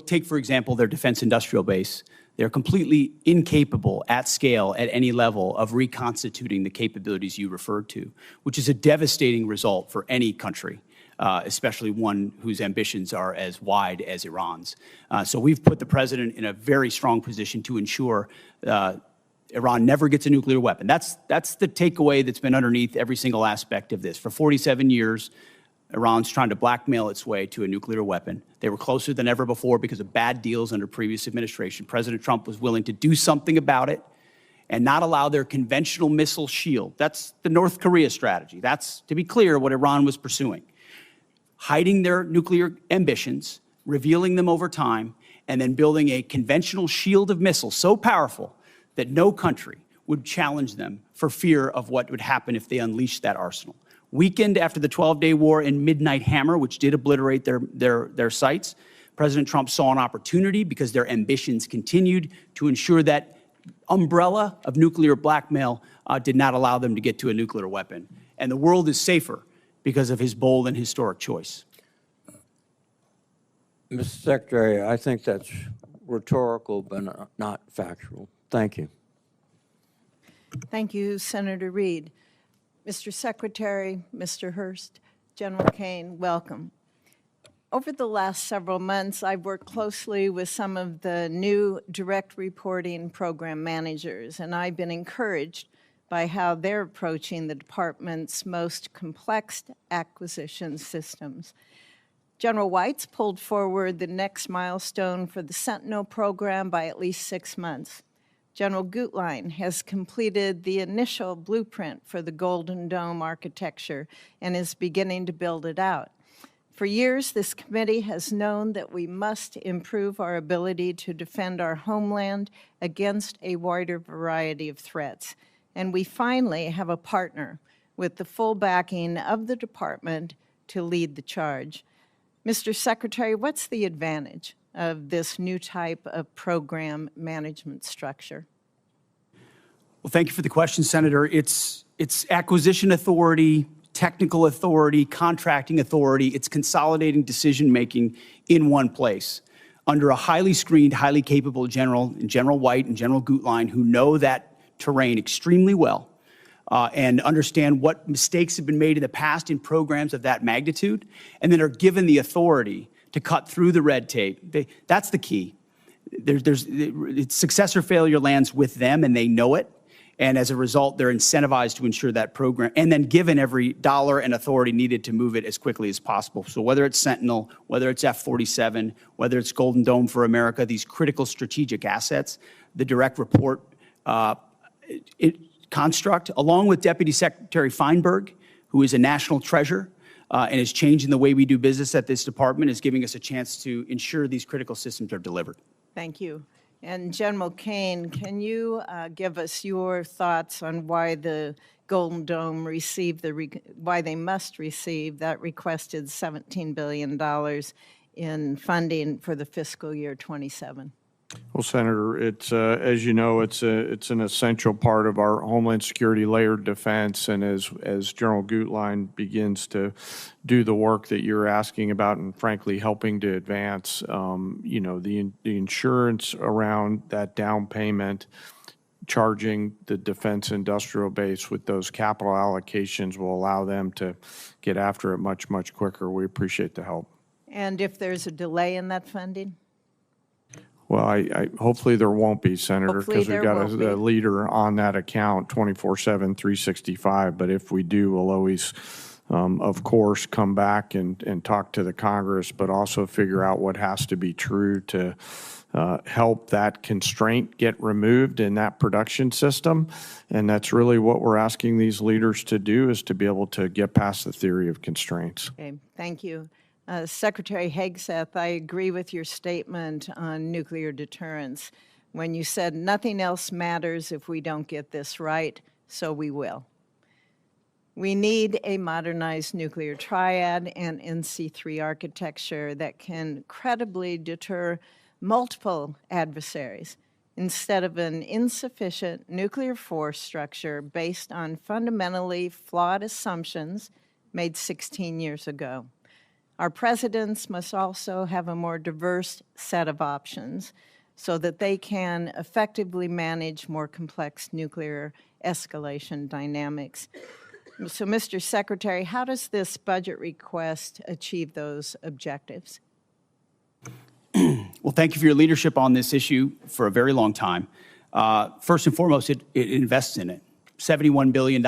Take, for example, their defense industrial base. They're completely incapable at scale at any level of reconstituting the capabilities you referred to, which is a devastating result for any country, especially one whose ambitions are as wide as Iran's. So we've put the president in a very strong position to ensure Iran never gets a nuclear weapon. That's the takeaway that's been underneath every single aspect of this. For 47 years, Iran's trying to blackmail its way to a nuclear weapon. They were closer than ever before because of bad deals under previous administration. President Trump was willing to do something about it and not allow their conventional missile shield. That's the North Korea strategy. That's, to be clear, what Iran was pursuing. Hiding their nuclear ambitions, revealing them over time, and then building a conventional shield of missiles so powerful that no country would challenge them for fear of what would happen if they unleashed that arsenal. Weakened after the 12-day war and Midnight Hammer, which did obliterate their sites, President Trump saw an opportunity because their ambitions continued to ensure that umbrella of nuclear blackmail did not allow them to get to a nuclear weapon. And the world is safer because of his bold and historic choice. Mr. Secretary, I think that's rhetorical but not factual. Thank you. Thank you, Senator Reid. Mr. Secretary, Mr. Hurst, General Caine, welcome. Over the last several months, I've worked closely with some of the new direct reporting program managers, and I've been encouraged by how they're approaching the department's most complex acquisition systems. General White's pulled forward the next milestone for the Sentinel program by at least 6 months. General Gutlein has completed the initial blueprint for the Golden Dome architecture and is beginning to build it out. For years, this committee has known that we must improve our ability to defend our homeland against a wider variety of threats. And we finally have a partner with the full backing of the department to lead the charge. Mr. Secretary, what's the advantage of this new type of program management structure? Well, thank you for the question, Senator. It's acquisition authority, technical authority, contracting authority. It's consolidating decision-making in one place under a highly screened, highly capable general, General White and General Gutlein, who know that terrain extremely well. and understand what mistakes have been made in the past in programs of that magnitude, and then are given the authority to cut through the red tape. That's the key. It's success or failure lands with them, and they know it. And as a result, they're incentivized to ensure that program, and then given every dollar and authority needed to move it as quickly as possible. So whether it's Sentinel, whether it's F-47, whether it's Golden Dome for America, these critical strategic assets, the direct report construct, along with Deputy Secretary Feinberg, who is a national treasure and is changing the way we do business at this department, is giving us a chance to ensure these critical systems are delivered. Thank you. And General Caine, can you give us your thoughts on why the Golden Dome received why they must receive that requested $17 billion in funding for the fiscal year 27? Well, Senator, it's as you know, it's an essential part of our Homeland Security layered defense, and as General Gutlein begins to do the work that you're asking about, and frankly helping to advance, you know, the insurance around that down payment, charging the defense industrial base with those capital allocations will allow them to get after it much quicker. We appreciate the help. And if there's a delay in that funding? Well, I hopefully there won't be, Senator, because we've got a leader on that account 24/7, 365. But if we do, we'll always, of course, come back and talk to the Congress, but also figure out what has to be true to help that constraint get removed in that production system. And that's really what we're asking these leaders to do, is to be able to get past the theory of constraints. Okay, thank you. Secretary Hegseth, I agree with your statement on nuclear deterrence when you said nothing else matters if we don't get this right, so we will. We need a modernized nuclear triad and NC3 architecture that can credibly deter multiple adversaries instead of an insufficient nuclear force structure based on fundamentally flawed assumptions made 16 years ago. Our presidents must also have a more diverse set of options so that they can effectively manage more complex nuclear escalation dynamics. So, Mr. Secretary, how does this budget request achieve those objectives? Well, thank you for your leadership on this issue for a very long time. First and foremost, it invests in it. $71 billion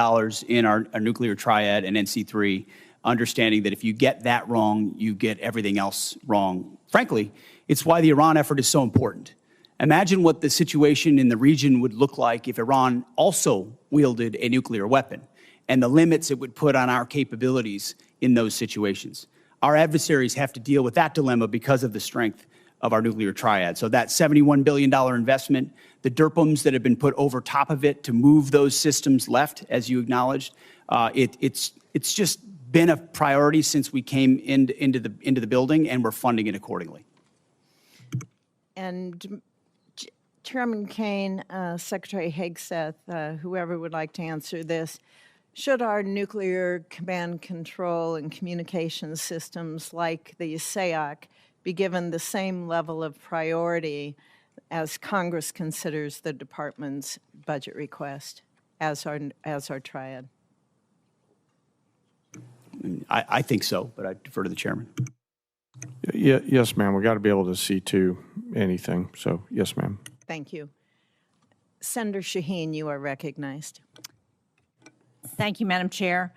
in our nuclear triad and NC3, understanding that if you get that wrong, you get everything else wrong. Frankly, it's why the Iran effort is so important. Imagine what the situation in the region would look like if Iran also wielded a nuclear weapon, and the limits it would put on our capabilities in those situations. Our adversaries have to deal with that dilemma because of the strength of our nuclear triad. So that $71 billion investment, the DERPMs that have been put over top of it to move those systems left, as you acknowledged, it's just been a priority since we came into the building, and we're funding it accordingly. And Chairman Caine, Secretary Hegseth, whoever would like to answer this, should our nuclear command control and communication systems like the SAOC be given the same level of priority as Congress considers the department's budget request as our triad? I think so, but I defer to the chairman. Yes, ma'am. We got to be able to see to anything. So, yes, ma'am. Thank you. Senator Shaheen, you are recognized. Thank you, Madam Chair.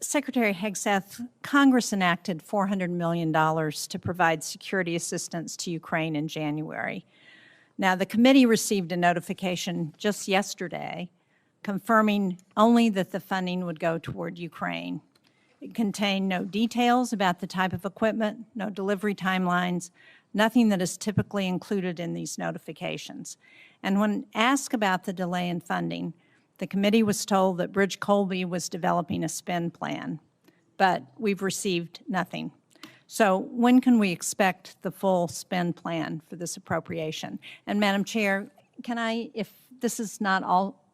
Secretary Hegseth, Congress enacted $400 million to provide security assistance to Ukraine in January. Now, the committee received a notification just yesterday confirming only that the funding would go toward Ukraine. It contained no details about the type of equipment, no delivery timelines, nothing that is typically included in these notifications. And when asked about the delay in funding, the committee was told that Bridge Colby was developing a spend plan, but we've received nothing. So when can we expect the full spend plan for this appropriation? And Madam Chair, can I, if this is not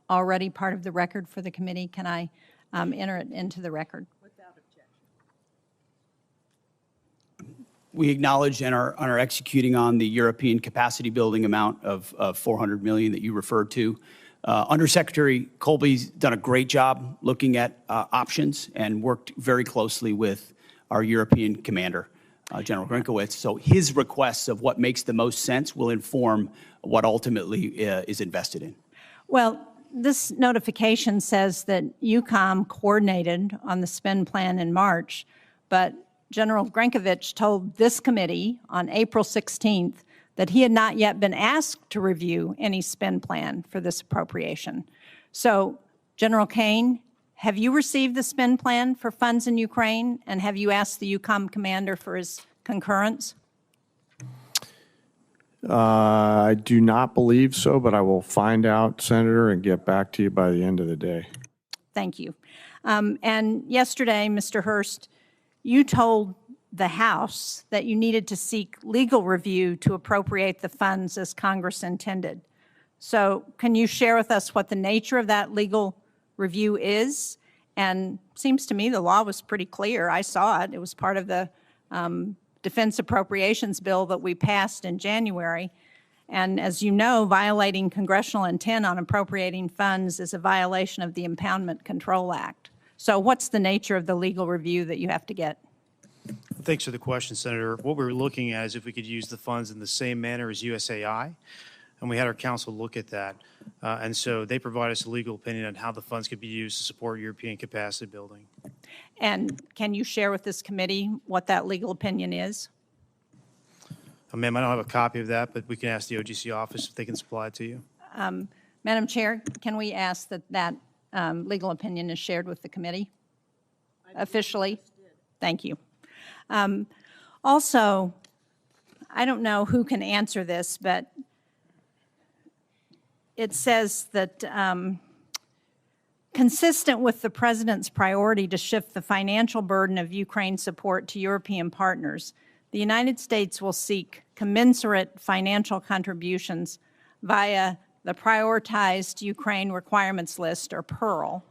already part of the record for the committee, can I enter it into the record? Without objection. We acknowledge and are executing on the European capacity building amount of $400 million that you referred to. Undersecretary Colby's done a great job looking at options and worked very closely with our European commander, General Grinkowitz. So his requests of what makes the most sense will inform what ultimately is invested in. Well, this notification says that EUCOM coordinated on the spend plan in March, but General Grinkowitz told this committee on April 16th that he had not yet been asked to review any spend plan for this appropriation. So, General Caine, have you received the spend plan for funds in Ukraine, and have you asked the EUCOM commander for his concurrence? I do not believe so, but I will find out, Senator, and get back to you by the end of the day. Thank you. And yesterday, Mr. Hurst, you told the House that you needed to seek legal review to appropriate the funds as Congress intended. So can you share with us what the nature of that legal review is? And seems to me the law was pretty clear. I saw it. It was part of the defense appropriations bill that we passed in January. And as you know, violating congressional intent on appropriating funds is a violation of the Impoundment Control Act. So what's the nature of the legal review that you have to get? Thanks for the question, Senator. What we're looking at is if we could use the funds in the same manner as USAI, and we had our counsel look at that. And so they provide us a legal opinion on how the funds could be used to support European capacity building. And can you share with this committee what that legal opinion is? Ma'am, I don't have a copy of that, but we can ask the OGC office if they can supply it to you. Madam Chair, can we ask that that legal opinion is shared with the committee officially? Thank you. Also, I don't know who can answer this, but it says that consistent with the President's priority to shift the financial burden of Ukraine support to European partners, the United States will seek commensurate financial contributions via the Prioritized Ukraine Requirements List, or PEARL,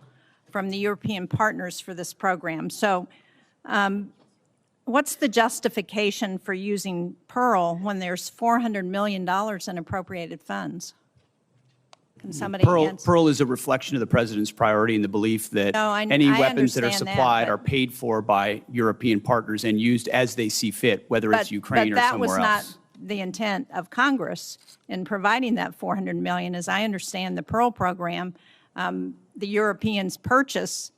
from the European partners for this program. So what's the justification for using PEARL when there's $400 million in appropriated funds? Can somebody answer? PEARL is a reflection of the President's priority and the belief that any weapons that are supplied are paid for by European partners and used as they see fit, whether it's Ukraine or somewhere else. But that was not the intent of Congress in providing that $400 million. As I understand the PEARL program, the Europeans purchase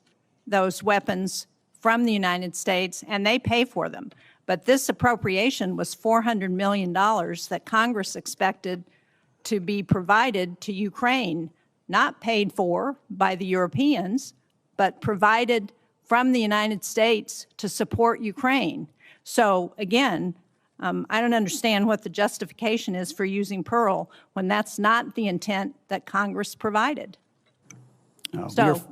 those weapons from the United States and they pay for them. But this appropriation was $400 million that Congress expected to be provided to Ukraine, not paid for by the Europeans, but provided from the United States to support Ukraine. So again, I don't understand what the justification is for using PEARL when that's not the intent that Congress provided.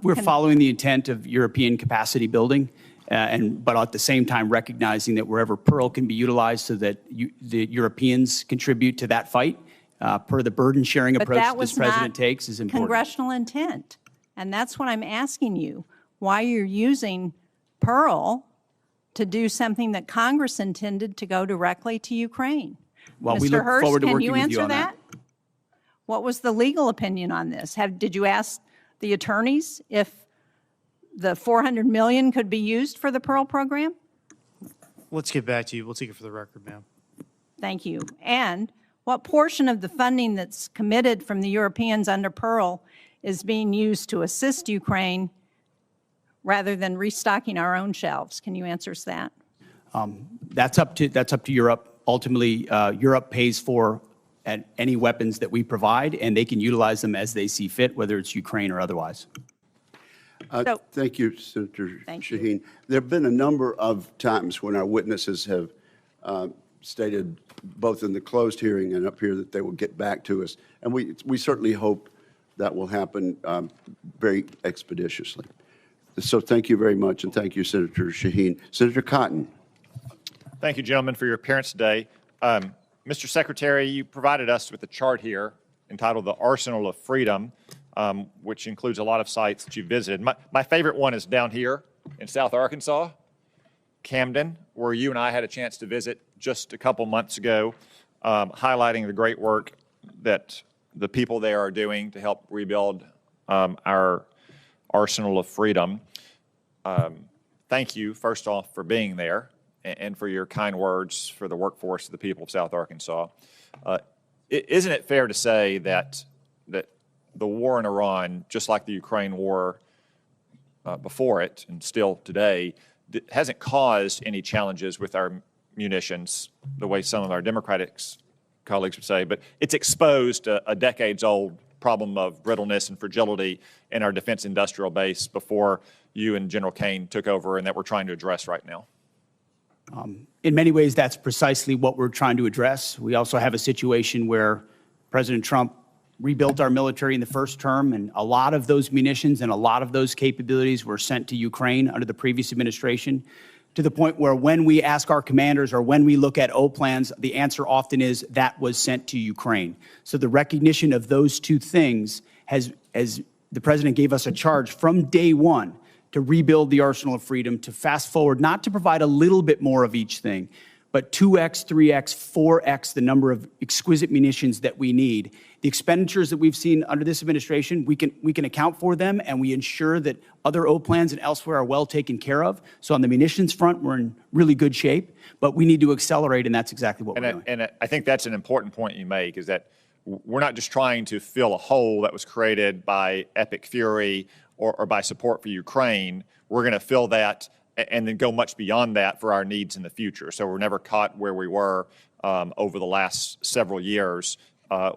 We're following the intent of European capacity building, but at the same time recognizing that wherever PEARL can be utilized so that the Europeans contribute to that fight, per the burden sharing approach that this President takes is important. Congressional intent. And that's what I'm asking you, why you're using PEARL to do something that Congress intended to go directly to Ukraine. Well, Mr. we look Hurst, forward to can working you with answer you on that? What was the legal opinion on this? Did you ask the attorneys if the $400 million could be used for the PEARL program? Let's get back to you. We'll take it for the record, ma'am. Thank you. And what portion of the funding that's committed from the Europeans under PEARL is being used to assist Ukraine rather than restocking our own shelves? Can you answer us that? That's up to Europe. Ultimately, Europe pays for any weapons that we provide, and they can utilize them as they see fit, whether it's Ukraine or otherwise. Thank you, Senator Shaheen. There have been a number of times when our witnesses have stated, both in the closed hearing and up here, that they will get back to us. And we certainly hope that will happen very expeditiously. So thank you very much, and thank you, Senator Shaheen. Senator Cotton. Thank you, gentlemen, for your appearance today. Mr. Secretary, you provided us with a chart here entitled The Arsenal of Freedom, which includes a lot of sites that you visited. My favorite one is down here in South Arkansas, Camden, where you and I had a chance to visit just a couple months ago, highlighting the great work that the people there are doing to help rebuild our arsenal of freedom. Thank you, first off, for being there and for your kind words for the workforce of the people of South Arkansas. Isn't it fair to say that the war in Iran, just like the Ukraine war before it and still today, hasn't caused any challenges with our munitions the way some of our Democratic colleagues would say, but it's exposed a decades-old problem of brittleness and fragility in our defense industrial base before you and General Caine took over and that we're trying to address right now? In many ways, that's precisely what we're trying to address. We also have a situation where President Trump rebuilt our military in the first term, and a lot of those munitions and a lot of those capabilities were sent to Ukraine under the previous administration, to the point where when we ask our commanders or when we look at O plans, the answer often is that was sent to Ukraine. So the recognition of those two things has, as the president gave us a charge from day one to rebuild the arsenal of freedom, to fast forward, not to provide a little bit more of each thing, but 2x, 3x, 4x the number of exquisite munitions that we need. The expenditures that we've seen under this administration, we can account for them, and we ensure that other O plans and elsewhere are well taken care of. So on the munitions front, we're in really good shape, but we need to accelerate, and that's exactly what we're doing. And I think that's an important point you make, is that we're not just trying to fill a hole that was created by epic fury or by support for Ukraine. We're going to fill that and then go much beyond that for our needs in the future. So we're never caught where we were over the last several years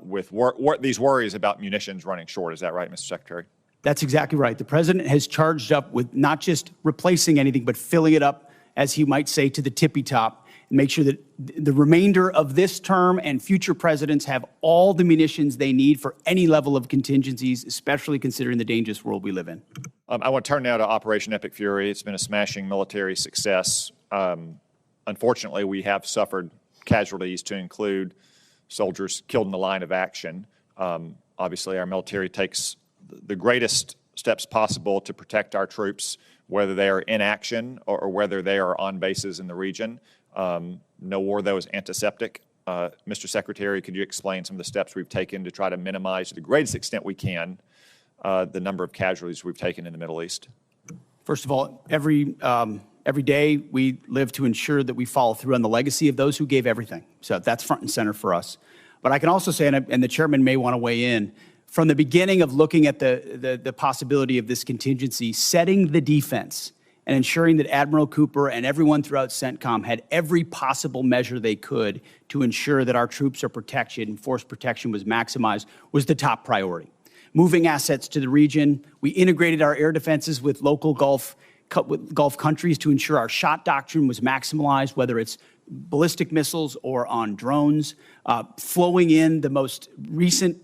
with these worries about munitions running short. Is that right, Mr. Secretary? That's exactly right. The president has charged up with not just replacing anything, but filling it up, as he might say, to the tippy top, and make sure that the remainder of this term and future presidents have all the munitions they need for any level of contingencies, especially considering the dangerous world we live in. I want to turn now to Operation Epic Fury. It's been a smashing military success. Unfortunately, we have suffered casualties, to include soldiers killed in the line of action. Obviously, our military takes the greatest steps possible to protect our troops, whether they are in action or whether they are on bases in the region. No war, though, is antiseptic. Mr. Secretary, could you explain some of the steps we've taken to try to minimize, to the greatest extent we can, the number of casualties we've taken in the Middle East? First of all, every day we live to ensure that we follow through on the legacy of those who gave everything. So that's front and center for us. But I can also say, and the chairman may want to weigh in, from the beginning of looking at the possibility of this contingency, setting the defense and ensuring that Admiral Cooper and everyone throughout CENTCOM had every possible measure they could to ensure that our troops are protected and force protection was maximized was the top priority. Moving assets to the region, we integrated our air defenses with local Gulf countries to ensure our shot doctrine was maximized, whether it's ballistic missiles or on drones, flowing in the most recent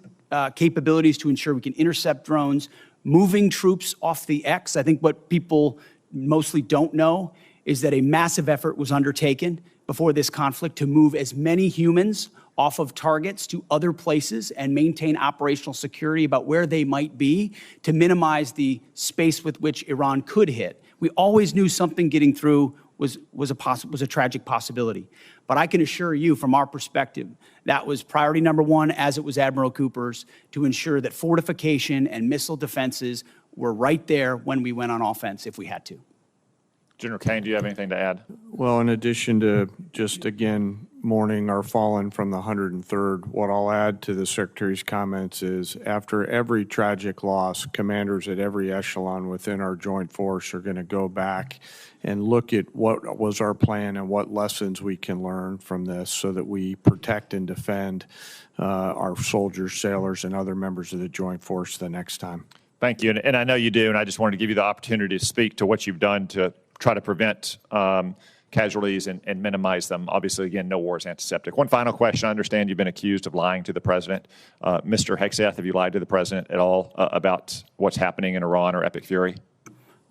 capabilities to ensure we can intercept drones, moving troops off the X. I think what people mostly don't know is that a massive effort was undertaken before this conflict to move as many humans off of targets to other places and maintain operational security about where they might be to minimize the space with which Iran could hit. We always knew something getting through was a tragic possibility. But I can assure you, from our perspective, that was priority number one, as it was Admiral Cooper's, to ensure that fortification and missile defenses were right there when we went on offense if we had to. General Caine, do you have anything to add? Well, in addition to just, again, mourning our fallen from the 103rd, what I'll add to the Secretary's comments is after every tragic loss, commanders at every echelon within our joint force are going to go back and look at what was our plan and what lessons we can learn from this so that we protect and defend our soldiers, sailors, and other members of the joint force the next time. Thank you. And I know you do, and I just wanted to give you the opportunity to speak to what you've done to try to prevent casualties and minimize them. Obviously, again, no war is antiseptic. One final question. I understand you've been accused of lying to the president. Mr. Hegseth, have you lied to the president at all about what's happening in Iran or Epic Fury?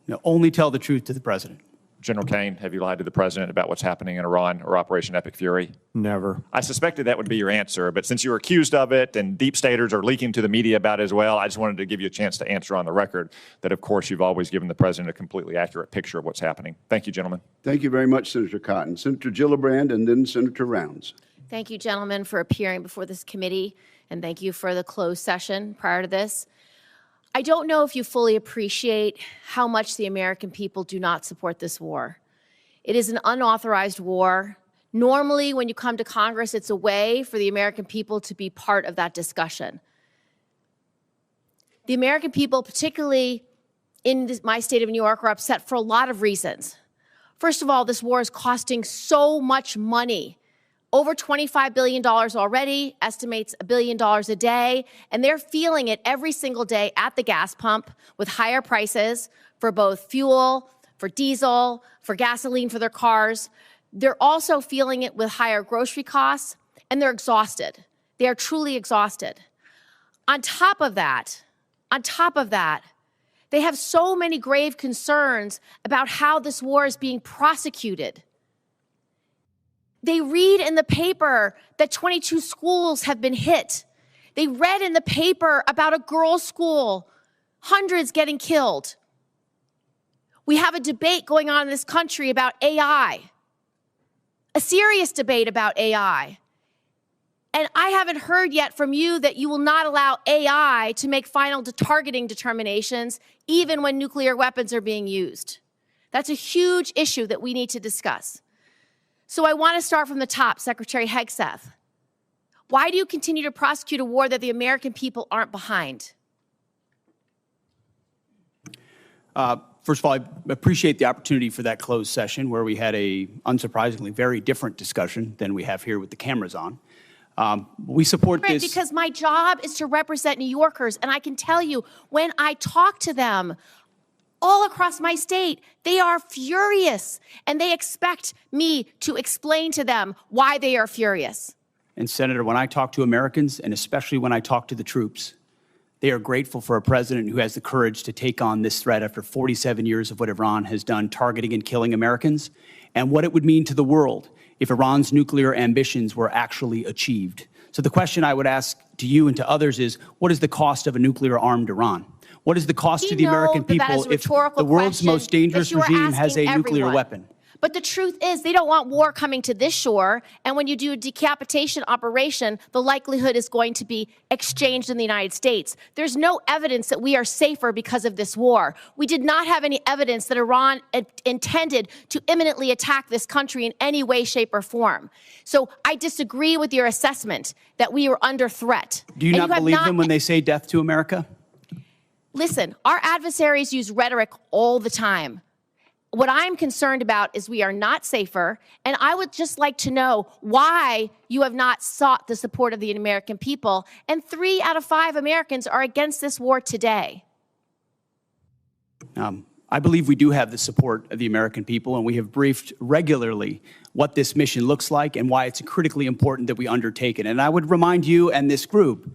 No, only tell the truth to the president. General Caine, have you lied to the president about what's happening in Iran or Operation Epic Fury? Never. I suspected that would be your answer, but since you were accused of it and deep staters are leaking to the media about it as well, I just wanted to give you a chance to answer on the record that, of course, you've always given the president a completely accurate picture of what's happening. Thank you, gentlemen. Thank you very much, Senator Cotton. Senator Gillibrand and then Senator Rounds. Thank you, gentlemen, for appearing before this committee, and thank you for the closed session prior to this. I don't know if you fully appreciate how much the American people do not support this war. It is an unauthorized war. Normally, when you come to Congress, it's a way for the American people to be part of that discussion. The American people, particularly in my state of New York, are upset for a lot of reasons. First of all, this war is costing so much money. Over $25 billion already, estimates $1 billion a day, and they're feeling it every single day at the gas pump with higher prices for both fuel, for diesel, for gasoline for their cars. They're also feeling it with higher grocery costs, and they're exhausted. They are truly exhausted. On top of that, they have so many grave concerns about how this war is being prosecuted. They read in the paper that 22 schools have been hit. They read in the paper about a girls' school, hundreds getting killed. We have a debate going on in this country about AI, a serious debate about AI. And I haven't heard yet from you that you will not allow AI to make final targeting determinations, even when nuclear weapons are being used. That's a huge issue that we need to discuss. So I want to start from the top, Secretary Hegseth. Why do you continue to prosecute a war that the American people aren't behind? First of all, I appreciate the opportunity for that closed session where we had a, unsurprisingly, very different discussion than we have here with the cameras on. We support this. Because my job is to represent New Yorkers, and I can tell you, when I talk to them all across my state, they are furious, and they expect me to explain to them why they are furious. And Senator, when I talk to Americans, and especially when I talk to the troops, they are grateful for a president who has the courage to take on this threat after 47 years of what Iran has done, targeting and killing Americans, and what it would mean to the world if Iran's nuclear ambitions were actually achieved. So the question I would ask to you and to others is, what is the cost of a nuclear-armed Iran? What is the cost to the American people if the world's most dangerous regime has a nuclear weapon? But the truth is, they don't want war coming to this shore, and when you do a decapitation operation, the likelihood is going to be exchanged in the United States. There's no evidence that we are safer because of this war. We did not have any evidence that Iran intended to imminently attack this country in any way, shape, or form. So I disagree with your assessment that we were under threat. Do you not believe them when they say death to America? Listen, our adversaries use rhetoric all the time. What I'm concerned about is we are not safer, and I would just like to know why you have not sought the support of the American people, and 3 out of 5 Americans are against this war today. I believe we do have the support of the American people, and we have briefed regularly what this mission looks like and why it's critically important that we undertake it. And I would remind you and this group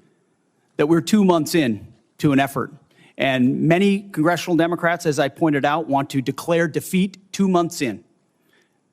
that we're 2 months in to an effort. And many congressional Democrats, as I pointed out, want to declare defeat 2 months in.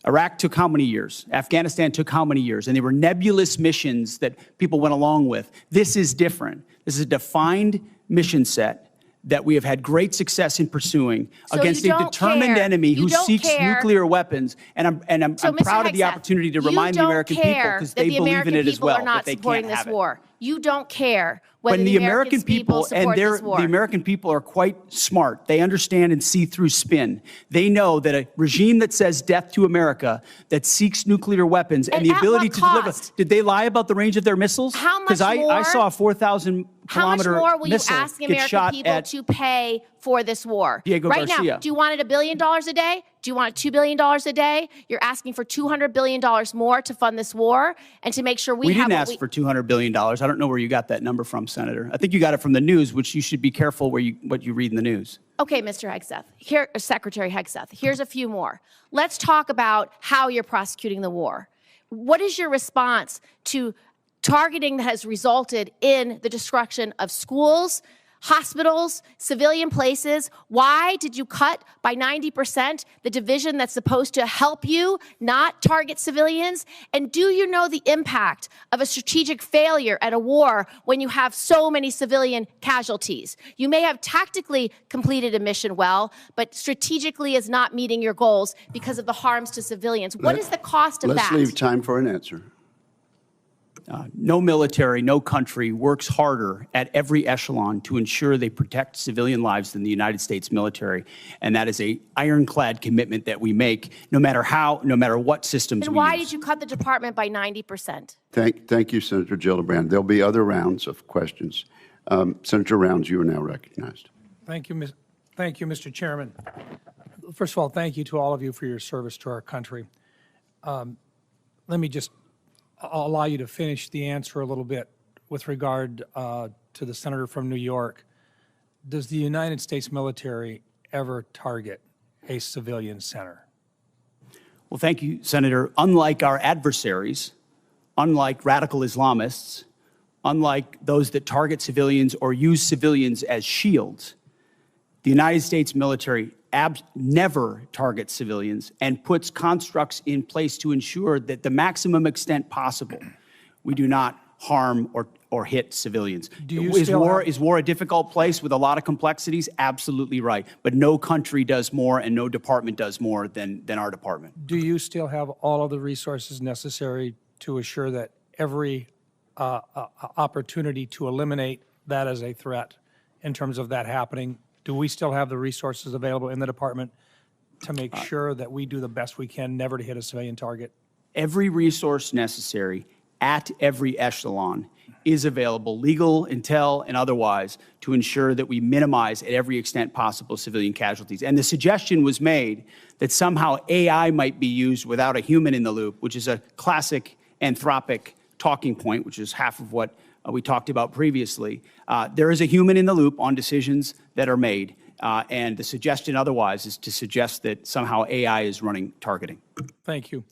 Iraq took how many years? Afghanistan took how many years? And they were nebulous missions that people went along with. This is different. This is a defined mission set that we have had great success in pursuing against a determined enemy who seeks nuclear weapons. And I'm proud of the opportunity to remind the American people, because they believe in it as well, that they can't have it. You don't care whether when the American people support this war. The American people are quite smart. They understand and see through spin. They know that a regime that says death to America, that seeks nuclear weapons and the ability to deliver. Did they lie about the range of their missiles? How much more? Because I saw a 4,000-kilometer How much more will you missile ask the get American shot people at to pay for this war? Diego right Garcia. now, do you want it $1 billion a day? Do you want $2 billion a day? You're asking for $200 billion more to fund this war and to make sure we have. We didn't ask for $200 billion. I don't know where you got that number from, Senator. I think you got it from the news, which you should be careful what you read in the news. Okay, Mr. Hegseth, Secretary Hegseth, here's a few more. Let's talk about how you're prosecuting the war. What is your response to targeting that has resulted in the destruction of schools, hospitals, civilian places? Why did you cut by 90% the division that's supposed to help you not target civilians? And do you know the impact of a strategic failure at a war when you have so many civilian casualties? You may have tactically completed a mission well, but strategically is not meeting your goals because of the harms to civilians. What is the cost of that? Let's leave time for an answer. No military, no country works harder at every echelon to ensure they protect civilian lives than the United States military. And that is a ironclad commitment that we make, no matter what systems And we why use. did you cut the department by 90%? Thank you, Senator Gillibrand. There'll be other rounds of questions. Senator Rounds, you are now recognized. Thank you, Mr. Chairman. First of all, thank you to all of you for your service to our country. Let me just allow you to finish the answer a little bit with regard to the senator from New York. Does the United States military ever target a civilian center? Well, thank you, Senator. Unlike our adversaries, unlike radical Islamists, unlike those that target civilians or use civilians as shields, the United States military never targets civilians and puts constructs in place to ensure that the maximum extent possible, we do not harm or hit civilians. Is war a difficult place with a lot of complexities? Absolutely right. But no country does more and no department does more than our department. Do you still have all of the resources necessary to assure that every opportunity to eliminate that as a threat in terms of that happening? Do we still have the resources available in the department to make sure that we do the best we can never to hit a civilian target? Every resource necessary at every echelon is available, legal, intel, and otherwise, to ensure that we minimize at every extent possible civilian casualties. And the suggestion was made that somehow AI might be used without a human in the loop, which is a classic anthropic talking point, which is half of what we talked about previously. There is a human in the loop on decisions that are made, and the suggestion otherwise is to suggest that somehow AI is running targeting. Thank you.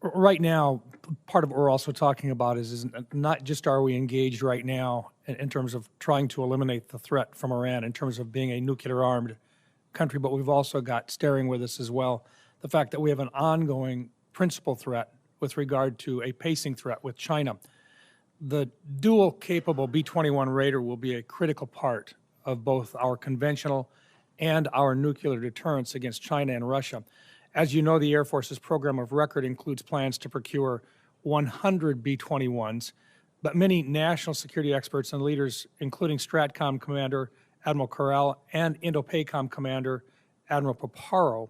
Right now, part of what we're also talking about is not just are we engaged right now in terms of trying to eliminate the threat from Iran in terms of being a nuclear-armed country, but we've also got staring with us as well the fact that we have an ongoing principal threat with regard to a pacing threat with China. The dual-capable B-21 Raider will be a critical part of both our conventional and our nuclear deterrence against China and Russia. As you know, the Air Force's program of record includes plans to procure 100 B-21s, but many national security experts and leaders, including STRATCOM Commander Admiral Corral and INDOPACOM Commander Admiral Paparo,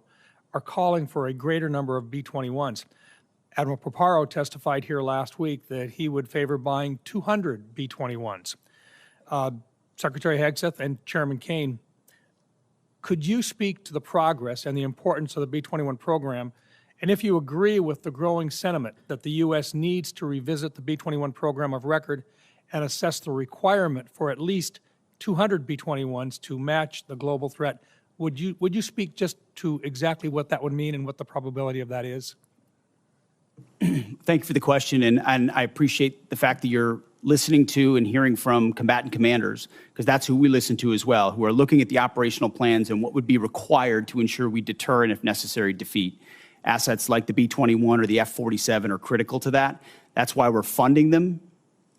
are calling for a greater number of B-21s. Admiral Paparo testified here last week that he would favor buying 200 B-21s. Secretary Hegseth and Chairman Caine, could you speak to the progress and the importance of the B-21 program, and if you agree with the growing sentiment that the U.S. needs to revisit the B-21 program of record and assess the requirement for at least 200 B-21s to match the global threat, would you speak just to exactly what that would mean and what the probability of that is? Thank you for the question, and I appreciate the fact that you're listening to and hearing from combatant commanders, because that's who we listen to as well, who are looking at the operational plans and what would be required to ensure we deter and, if necessary, defeat. Assets like the B-21 or the F-47 are critical to that. That's why we're funding them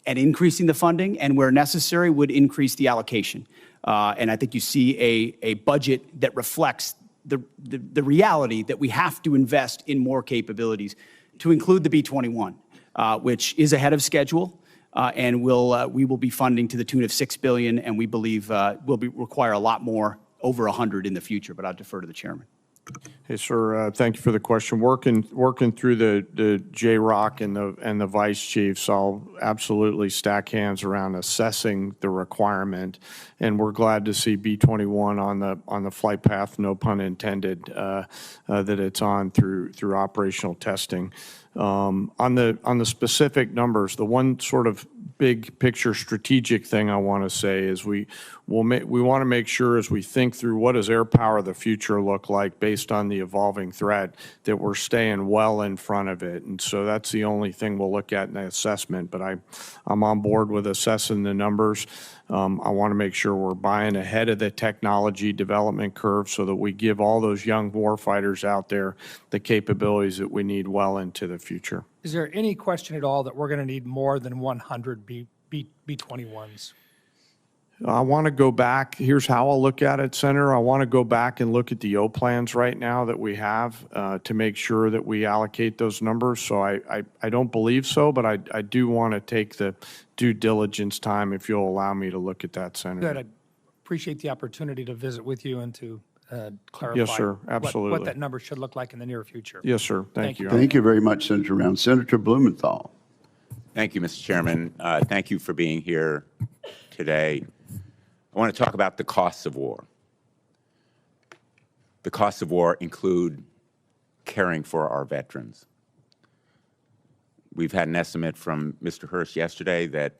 and increasing the funding, and where necessary would increase the allocation. And I think you see a budget that reflects the reality that we have to invest in more capabilities, to include the B-21, which is ahead of schedule, and we will be funding to the tune of $6 billion, and we believe will require a lot more, over 100 in the future. But I'll defer to the chairman. Hey, sir, thank you for the question. Working through the JROC and the vice chiefs, I'll absolutely stack hands around assessing the requirement, and we're glad to see B-21 on the flight path, no pun intended, that it's on through operational testing. On the specific numbers, the one sort of big picture strategic thing I want to say is we want to make sure, as we think through what does air power of the future look like based on the evolving threat, that we're staying well in front of it. And so that's the only thing we'll look at in the assessment. But I'm on board with assessing the numbers. I want to make sure we're buying ahead of the technology development curve so that we give all those young warfighters out there the capabilities that we need well into the future. Is there any question at all that we're going to need more than 100 B-21s? I want to go back. Here's how I'll look at it, Senator. I want to go back and look at the O plans right now that we have to make sure that we allocate those numbers. So I don't believe so, but I do want to take the due diligence time if you'll allow me to look at that, Senator. Good. I appreciate the opportunity to visit with you and to clarify. Yes, sir. Absolutely. What that number should look like in the near future. Yes, sir. Thank you. Thank you very much, Senator Round. Senator Blumenthal. Thank you, Mr. Chairman. Thank you for being here today. I want to talk about the costs of war. The costs of war include caring for our veterans. We've had an estimate from Mr. Hurst yesterday that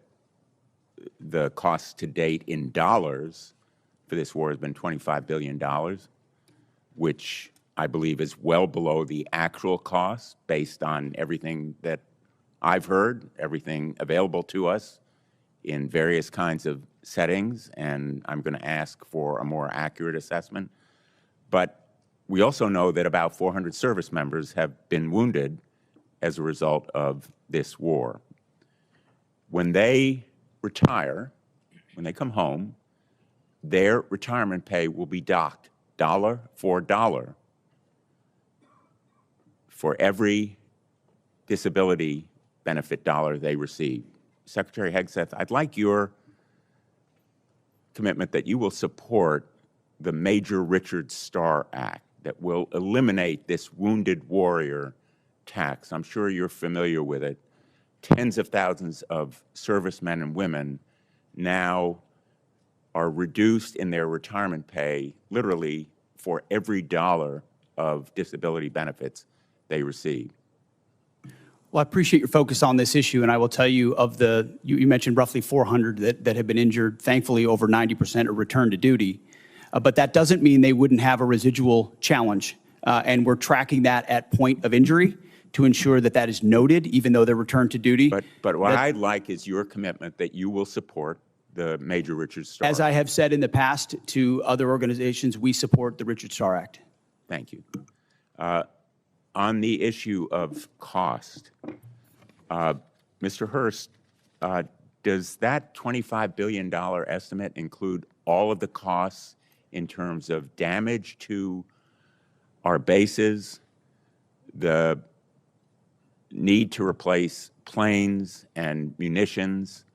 the cost to date in dollars for this war has been $25 billion, which I believe is well below the actual cost based on everything that I've heard, everything available to us in various kinds of settings, and I'm going to ask for a more accurate assessment. But we also know that about 400 service members have been wounded as a result of this war. When they retire, when they come home, their retirement pay will be docked dollar for dollar for every disability benefit dollar they receive. Secretary Hegseth, I'd like your commitment that you will support the Major Richard Starr Act that will eliminate this wounded warrior tax. I'm sure you're familiar with it. Tens of thousands of servicemen and women now are reduced in their retirement pay literally for every dollar of disability benefits they receive. Well, I appreciate your focus on this issue, and I will tell you of you mentioned roughly 400 that have been injured. Thankfully, over 90% are returned to duty. But that doesn't mean they wouldn't have a residual challenge. And we're tracking that at point of injury to ensure that that is noted, even though they're returned to duty. But what I'd like is your commitment that you will support the Major Richard Starr. As I have said in the past to other organizations, we support the Richard Starr Act. Thank you. On the issue of cost, Mr. Hurst, does that $25 billion estimate include all of the costs in terms of damage to our bases, the need to replace planes and munitions,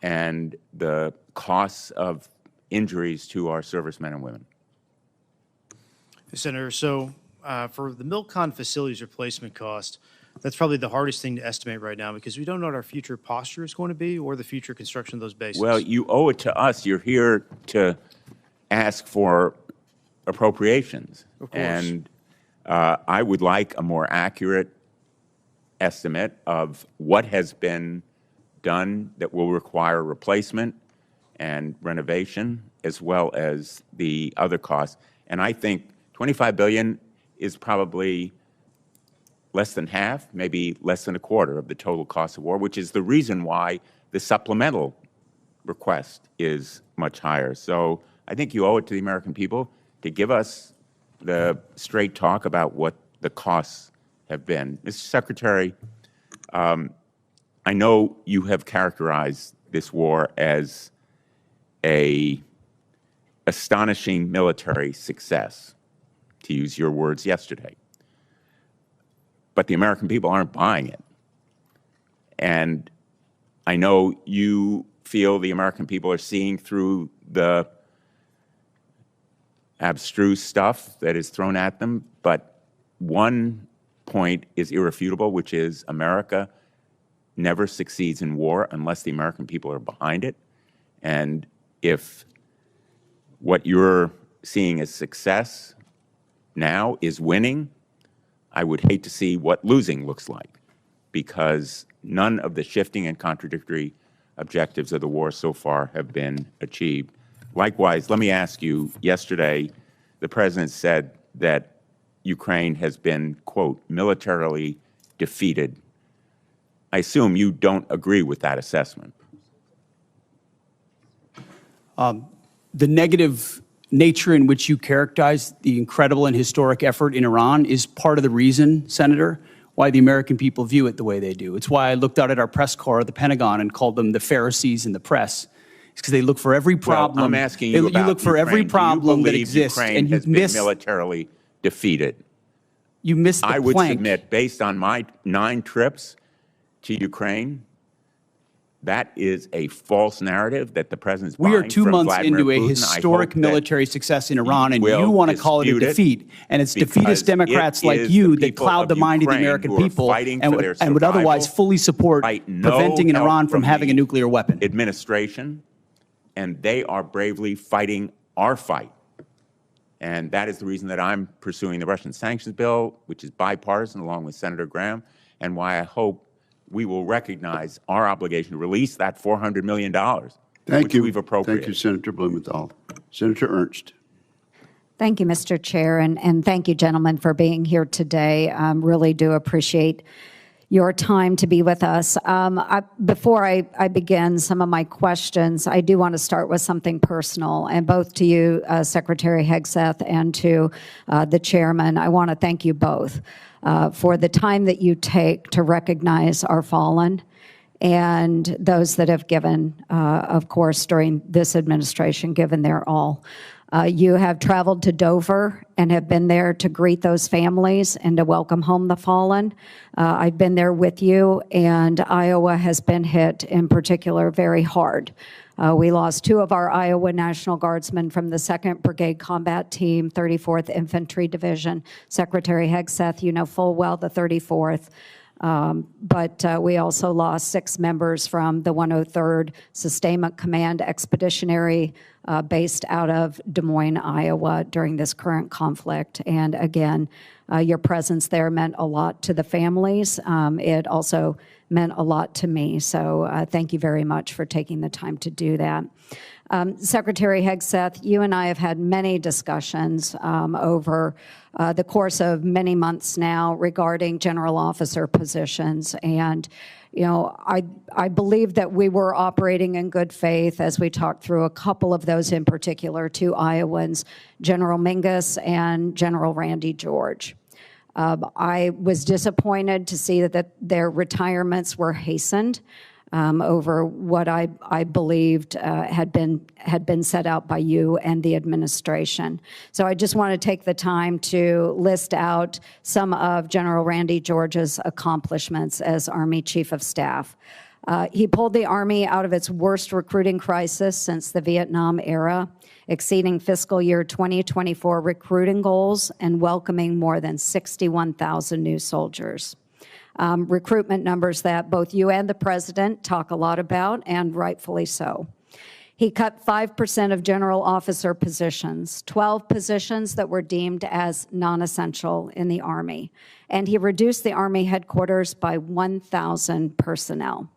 and the costs of injuries to our servicemen and women? Senator, so for the MilCon facilities replacement cost, that's probably the hardest thing to estimate right now because we don't know what our future posture is going to be or the future construction of those bases. Well, you owe it to us. You're here to ask for appropriations. Of course. And I would like a more accurate estimate of what has been done that will require replacement and renovation, as well as the other costs. And I think $25 billion is probably less than half, maybe less than a quarter of the total cost of war, which is the reason why the supplemental request is much higher. So I think you owe it to the American people to give us the straight talk about what the costs have been. Mr. Secretary, I know you have characterized this war as an astonishing military success, to use your words yesterday. But the American people aren't buying it. And I know you feel the American people are seeing through the abstruse stuff that is thrown at them, but one point is irrefutable, which is America never succeeds in war unless the American people are behind it. And if what you're seeing as success now is winning, I would hate to see what losing looks like, because none of the shifting and contradictory objectives of the war so far have been achieved. Likewise, let me ask you, yesterday, the President said that Ukraine has been, quote, militarily defeated. I assume you don't agree with that assessment. The negative nature in which you characterize the incredible and historic effort in Iran is part of the reason, Senator, why the American people view it the way they do. It's why I looked out at our press corps at the Pentagon and called them the Pharisees in the press. because they look for every problem. Well, I'm asking you about You look for every Ukraine. problem Do that you believe exists, Ukraine and you has been miss. militarily defeated? You miss the I would plank. submit, based on my 9 trips to Ukraine, that is a false narrative that the president's We are buying 2 from months Vladimir into a Putin. historic I hope that military success in Iran, and will you want to call it a dispute it defeat. And it's because defeatist Democrats it like is you the that people cloud the of mind of the Ukraine American who are people fighting and for their would otherwise survival, fully support fight no preventing help Iran from having a the nuclear weapon. Administration, and they are bravely fighting our fight. And that is the reason that I'm pursuing the Russian sanctions bill, which is bipartisan, along with Senator Graham, and why I hope we will recognize our obligation to release that $400 million, which we've appropriated. Thank you, Senator Blumenthal. Senator Ernst. Thank you, Mr. Chair, and thank you, gentlemen, for being here today. Really do appreciate your time to be with us. Before I begin some of my questions, I do want to start with something personal, and both to you, Secretary Hegseth, and to the chairman. I want to thank you both for the time that you take to recognize our fallen and those that have given, of course, during this administration, given their all. You have traveled to Dover and have been there to greet those families and to welcome home the fallen. I've been there with you, and Iowa has been hit in particular very hard. We lost 2 of our Iowa National Guardsmen from the 2nd Brigade Combat Team, 34th Infantry Division. Secretary Hegseth, you know full well the 34th. But we also lost 6 members from the 103rd Sustainment Command Expeditionary based out of Des Moines, Iowa during this current conflict. And again, your presence there meant a lot to the families. It also meant a lot to me. So thank you very much for taking the time to do that. Secretary Hegseth, you and I have had many discussions over the course of many months now regarding general officer positions. And, you know, I believe that we were operating in good faith as we talked through a couple of those in particular, 2 Iowans, General Mingus and General Randy George. I was disappointed to see that their retirements were hastened over what I believed had been set out by you and the administration. So I just want to take the time to list out some of General Randy George's accomplishments as Army Chief of Staff. He pulled the Army out of its worst recruiting crisis since the Vietnam era, exceeding fiscal year 2024 recruiting goals and welcoming more than 61,000 new soldiers. Recruitment numbers that both you and the president talk a lot about, and rightfully so. He cut 5% of general officer positions, 12 positions that were deemed as non-essential in the Army, and he reduced the Army headquarters by 1,000 personnel.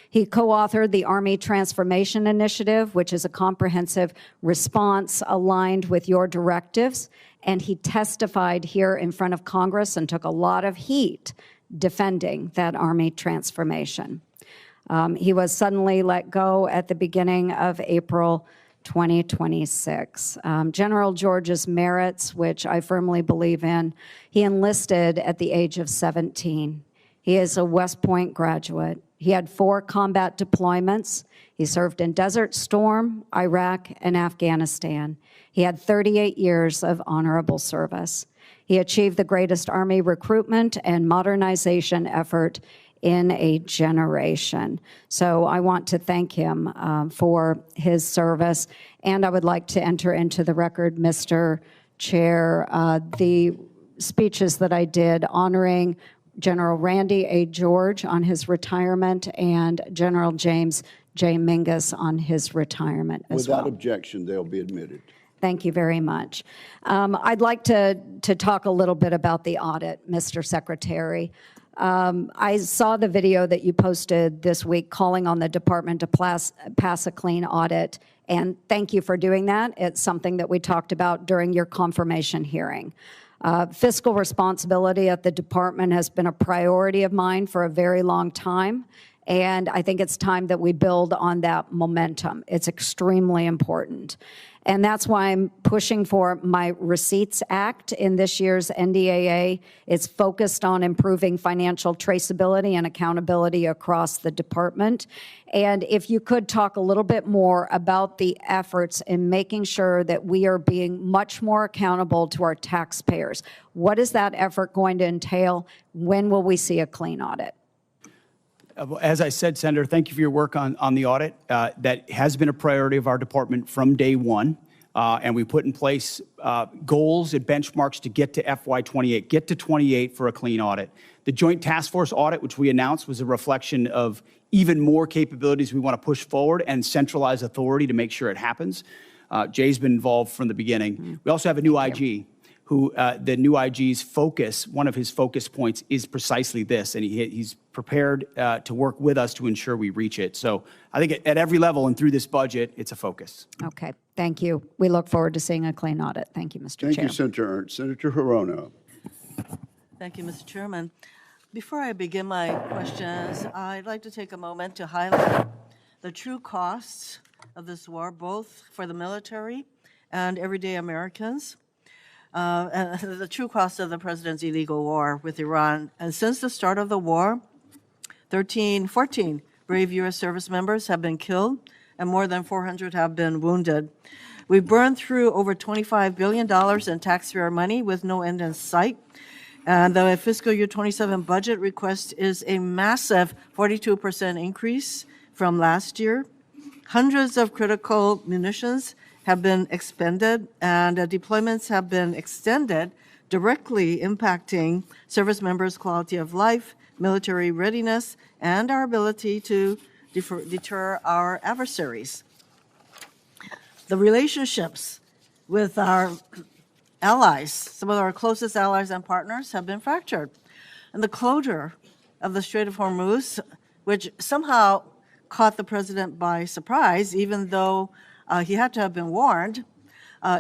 He co-authored the Army Transformation Initiative, which is a comprehensive response aligned with your directives, and he testified here in front of Congress and took a lot of heat defending that Army transformation. He was suddenly let go at the beginning of April 2026. General George's merits, which I firmly believe in, he enlisted at the age of 17. He is a West Point graduate. He had 4 combat deployments. He served in Desert Storm, Iraq, and Afghanistan. He had 38 years of honorable service. He achieved the greatest Army recruitment and modernization effort in a generation. So I want to thank him for his service. And I would like to enter into the record, Mr. Chair, the speeches that I did honoring General Randy A. George on his retirement and General James J. Mingus on his retirement as well. Without objection, they'll be admitted. Thank you very much. I'd like to talk a little bit about the audit, Mr. Secretary. I saw the video that you posted this week calling on the department to pass a clean audit, and thank you for doing that. It's something that we talked about during your confirmation hearing. Fiscal responsibility at the department has been a priority of mine for a very long time, And I think it's time that we build on that momentum. It's extremely important. And that's why I'm pushing for my Receipts Act in this year's NDAA. It's focused on improving financial traceability and accountability across the department. And if you could talk a little bit more about the efforts in making sure that we are being much more accountable to our taxpayers. What is that effort going to entail? When will we see a clean audit? As I said, Senator, thank you for your work on the audit. That has been a priority of our department from day one. And we put in place goals and benchmarks to get to FY28, get to 28 for a clean audit. The Joint Task Force audit, which we announced, was a reflection of even more capabilities we want to push forward and centralize authority to make sure it happens. Jay's been involved from the beginning. We also have a new IG. Who the new IG's focus, one of his focus points is precisely this, and he's prepared to work with us to ensure we reach it. So I think at every level and through this budget, it's a focus. Okay, thank you. We look forward to seeing a clean audit. Thank you, Mr. Chair. Thank you, Senator Ernst. Senator Hirono. Thank you, Mr. Chairman. Before I begin my questions, I'd like to take a moment to highlight the true costs of this war, both for the military and everyday Americans. And the true cost of the president's illegal war with Iran. And since the start of the war, 14 brave U.S. service members have been killed and more than 400 have been wounded. We've burned through over $25 billion in taxpayer money with no end in sight. And the fiscal year 27 budget request is a massive 42% increase from last year. Hundreds of critical munitions have been expended, and deployments have been extended, directly impacting service members' quality of life, military readiness, and our ability to deter our adversaries. The relationships with our allies, some of our closest allies and partners, have been fractured. And the closure of the Strait of Hormuz, which somehow caught the president by surprise, even though he had to have been warned,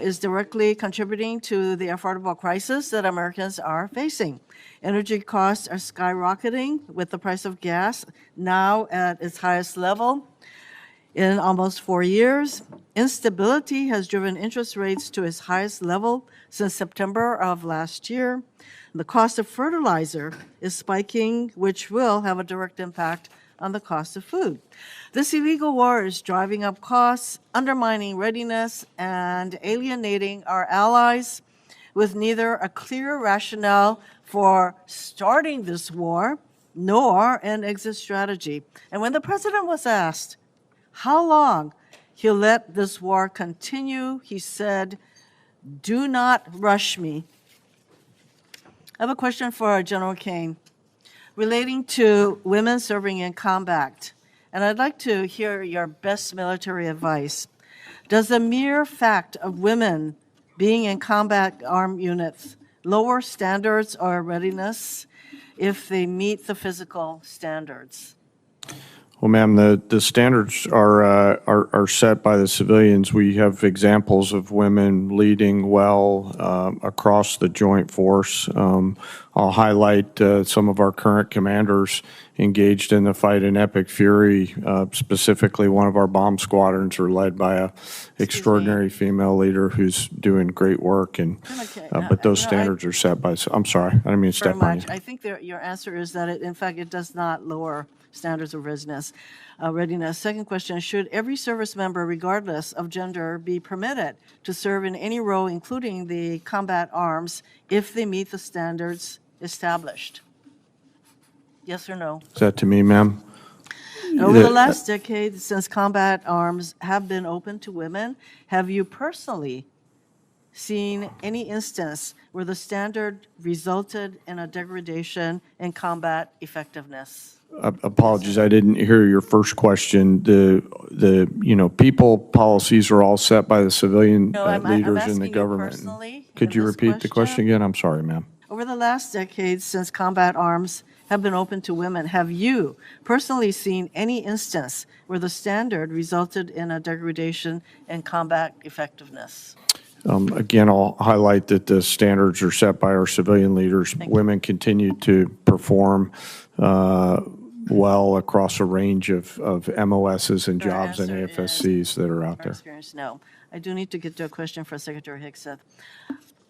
is directly contributing to the affordable crisis that Americans are facing. Energy costs are skyrocketing with the price of gas now at its highest level in almost 4 years. Instability has driven interest rates to its highest level since September of last year. The cost of fertilizer is spiking, which will have a direct impact on the cost of food. This illegal war is driving up costs, undermining readiness, and alienating our allies with neither a clear rationale for starting this war nor an exit strategy. And when the president was asked how long he'll let this war continue, he said, "Do not rush me." I have a question for General Caine relating to women serving in combat, and I'd like to hear your best military advice. Does the mere fact of women being in combat armed units lower standards or readiness if they meet the physical standards? Well, ma'am, the standards are set by the civilians. We have examples of women leading well across the joint force. I'll highlight some of our current commanders engaged in the fight in Epic Fury. Specifically, one of our bomb squadrons are led by an extraordinary female leader who's doing great work. And but those standards are set by. I'm sorry, I didn't mean to step on you. I think your answer is that in fact it does not lower standards of readiness. Second question, should every service member, regardless of gender, be permitted to serve in any role, including the combat arms, if they meet the standards established? Yes or no? Is that to me, ma'am? Over the last decade, since combat arms have been open to women, have you personally seen any instance where the standard resulted in a degradation in combat effectiveness? Apologies, I didn't hear your first question. The people policies are all set by the civilian leaders in the government. Could you repeat the question again? I'm sorry, ma'am. Over the last decade, since combat arms have been open to women, have you personally seen any instance where the standard resulted in a degradation in combat effectiveness? Again, I'll highlight that the standards are set by our civilian leaders. Women continue to perform well across a range of MOSs and Your jobs and answer AFSCs that are out Our there. experience, no. I do need to get to a question for Secretary Hegseth.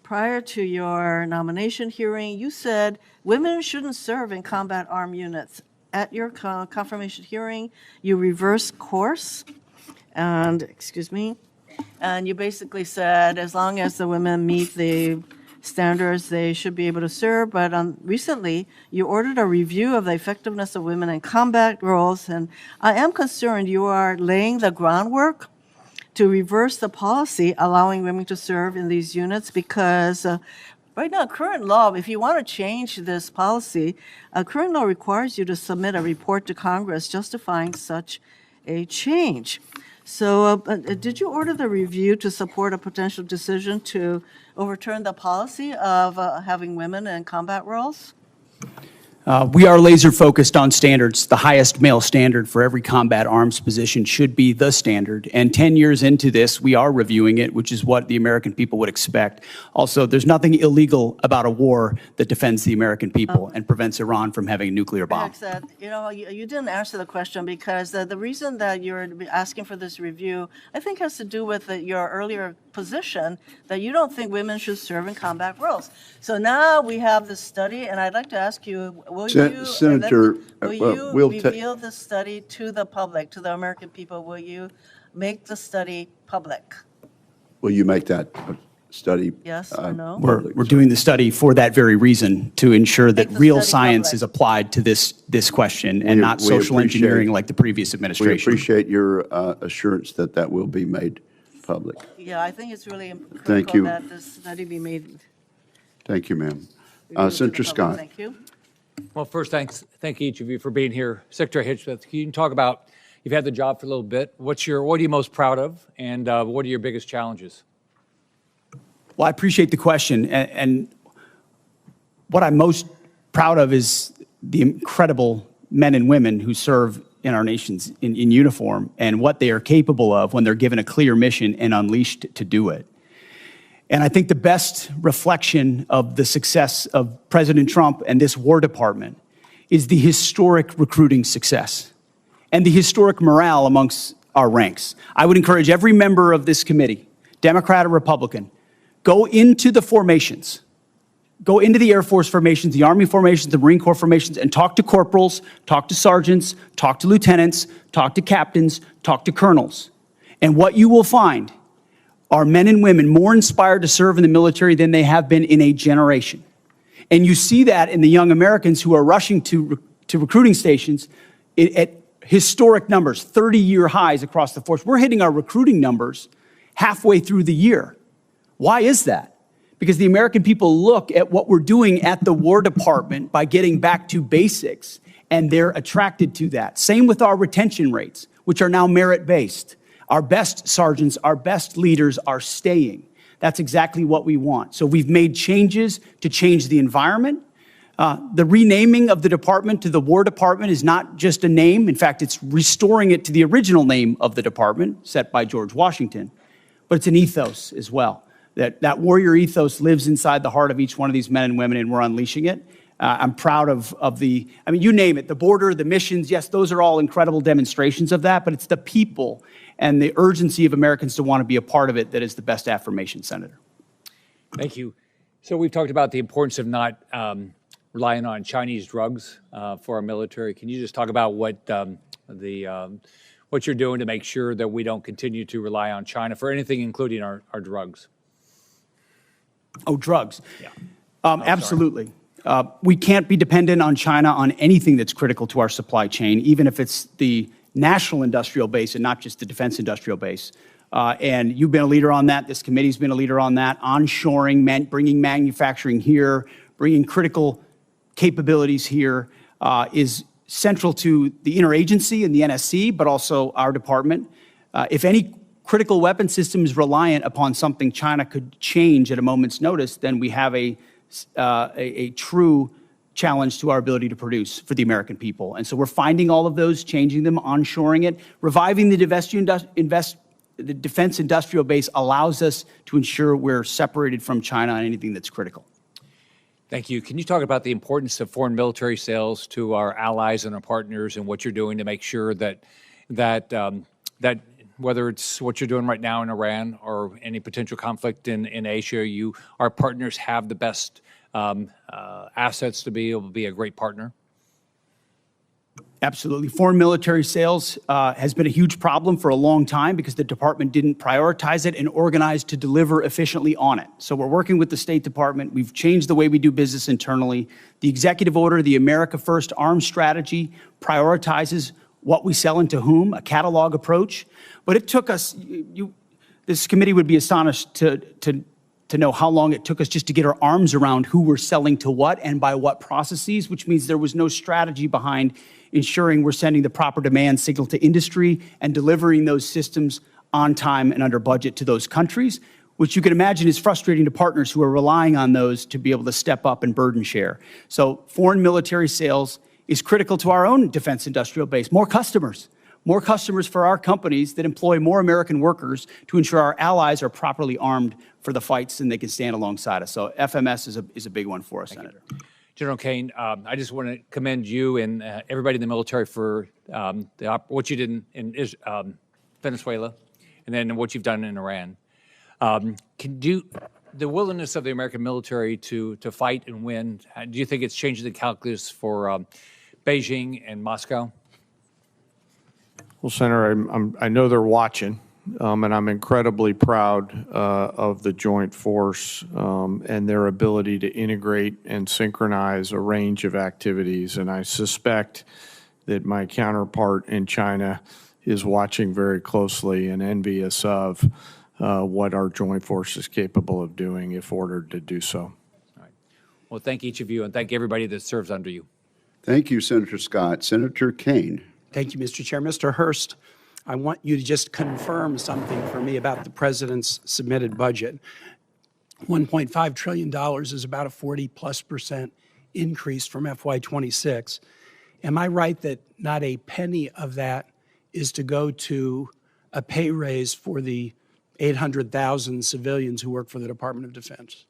Prior to your nomination hearing, you said women shouldn't serve in combat armed units. At your confirmation hearing, you reversed course, and, excuse me, and you basically said as long as the women meet the standards, they should be able to serve. But recently, you ordered a review of the effectiveness of women in combat roles, and I am concerned you are laying the groundwork to reverse the policy allowing women to serve in these units because right now, current law, if you want to change this policy, current law requires you to submit a report to Congress justifying such a change. So did you order the review to support a potential decision to overturn the policy of having women in combat roles? We are laser focused on standards. The highest male standard for every combat arms position should be the standard. And 10 years into this, we are reviewing it, which is what the American people would expect. Also, there's nothing illegal about a war that defends the American people and prevents Iran from having a nuclear bomb. You know, you didn't answer the question because the reason that you're asking for this review, I think, has to do with your earlier position that you don't think women should serve in combat roles. So now we have this study, and I'd like to ask you, will Senator, you reveal the study to the public, to the American people? Will you make the study public? Will you make that study? Yes or no? We're doing the study for that very reason, to ensure that Make the real study science public. is applied to this question and not we social appreciate- engineering like the previous We administration. appreciate your assurance that that will be made public. Yeah, I think it's really Thank critical you. that this study be made. Thank you, ma'am. reviewed to the Senator public. Scott. Thank you. Well, first, thank each of you for being here. Secretary Hegseth, can you talk about, you've had the job for a little bit. What are you most proud of, and what are your biggest challenges? Well, I appreciate the question. And what I'm most proud of is the incredible men and women who serve in our nations in uniform and what they are capable of when they're given a clear mission and unleashed to do it. And I think the best reflection of the success of President Trump and this War Department is the historic recruiting success and the historic morale amongst our ranks. I would encourage every member of this committee, Democrat or Republican, go into the formations. Go into the Air Force formations, the Army formations, the Marine Corps formations, and talk to corporals, talk to sergeants, talk to lieutenants, talk to captains, talk to colonels. And what you will find are men and women more inspired to serve in the military than they have been in a generation. And you see that in the young Americans who are rushing to recruiting stations at historic numbers, 30-year highs across the force. We're hitting our recruiting numbers halfway through the year. Why is that? Because the American people look at what we're doing at the War Department by getting back to basics, and they're attracted to that. Same with our retention rates, which are now merit-based. Our best sergeants, our best leaders are staying. That's exactly what we want. So we've made changes to change the environment. The renaming of the department to the War Department is not just a name. In fact, it's restoring it to the original name of the department set by George Washington. But it's an ethos as well. That warrior ethos lives inside the heart of each one of these men and women, and we're unleashing it. I'm proud of the, I mean, you name it, the border, the missions, yes, those are all incredible demonstrations of that, but it's the people and the urgency of Americans to want to be a part of it that is the best affirmation, Senator. Thank you. So we've talked about the importance of not relying on Chinese drugs for our military. Can you just talk about what you're doing to make sure that we don't continue to rely on China for anything, including our drugs? Oh, drugs. Yeah. Absolutely. We can't be dependent on China on anything that's critical to our supply chain, even if it's the national industrial base and not just the defense industrial base. And you've been a leader on that. This committee's been a leader on that. Onshoring, bringing manufacturing here, bringing critical capabilities here is central to the interagency and the NSC, but also our department. If any critical weapon system is reliant upon something China could change at a moment's notice, then we have a true challenge to our ability to produce for the American people. And so we're finding all of those, changing them, onshoring it. Reviving the defense industrial base allows us to ensure we're separated from China on anything that's critical. Thank you. Can you talk about the importance of foreign military sales to our allies and our partners, and what you're doing to make sure that whether it's what you're doing right now in Iran or any potential conflict in Asia, our partners have the best assets to be able to be a great partner? Absolutely. Foreign military sales has been a huge problem for a long time because the department didn't prioritize it and organize to deliver efficiently on it. So we're working with the State Department. We've changed the way we do business internally. The executive order, the America First Arms Strategy, prioritizes what we sell and to whom, a catalog approach. But it took us, this committee would be astonished to know how long it took us just to get our arms around who we're selling to what and by what processes, which means there was no strategy behind ensuring we're sending the proper demand signal to industry and delivering those systems on time and under budget to those countries, which you can imagine is frustrating to partners who are relying on those to be able to step up and burden share. So foreign military sales is critical to our own defense industrial base. More customers for our companies that employ more American workers to ensure our allies are properly armed for the fights and they can stand alongside us. So FMS is a big one for us, Senator. General Caine, I just want to commend you and everybody in the military for what you did in Venezuela and then what you've done in Iran. The willingness of the American military to fight and win, do you think it's changing the calculus for Beijing and Moscow? Well, Senator, I know they're watching, and I'm incredibly proud of the joint force and their ability to integrate and synchronize a range of activities. And I suspect that my counterpart in China is watching very closely and envious of what our joint force is capable of doing if ordered to do so. All right. Well, thank each of you, and thank everybody that serves under you. Thank you, Senator Scott. Senator Caine. Thank you, Mr. Chair. Mr. Hurst, I want you to just confirm something for me about the president's submitted budget. $1.5 trillion is about a 40+% increase from FY26. Am I right that not a penny of that is to go to a pay raise for the 800,000 civilians who work for the Department of Defense?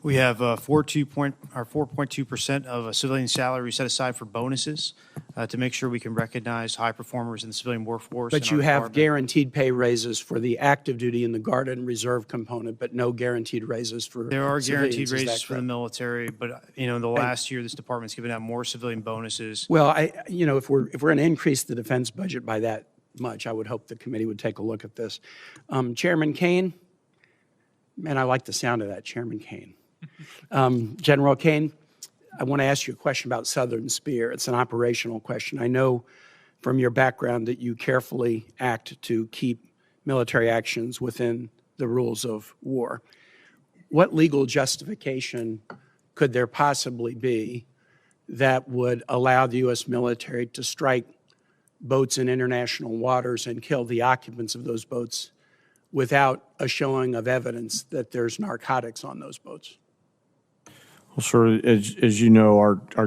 We have 4.2% of a civilian salary set aside for bonuses to make sure we can recognize high performers in the civilian workforce. But you have guaranteed pay raises for the active duty and the Guard and Reserve component, but no guaranteed raises for There are guaranteed civilians. raises for the military, but in the last year, this department's given out more civilian bonuses. Well, if we're going to increase the defense budget by that much, I would hope the committee would take a look at this. Chairman Caine, man, I like the sound of that, Chairman Caine. General Caine, I want to ask you a question about Southern Spear. It's an operational question. I know from your background that you carefully act to keep military actions within the rules of war. What legal justification could there possibly be that would allow the U.S. military to strike boats in international waters and kill the occupants of those boats without a showing of evidence that there's narcotics on those boats? Well, sir, as you know, our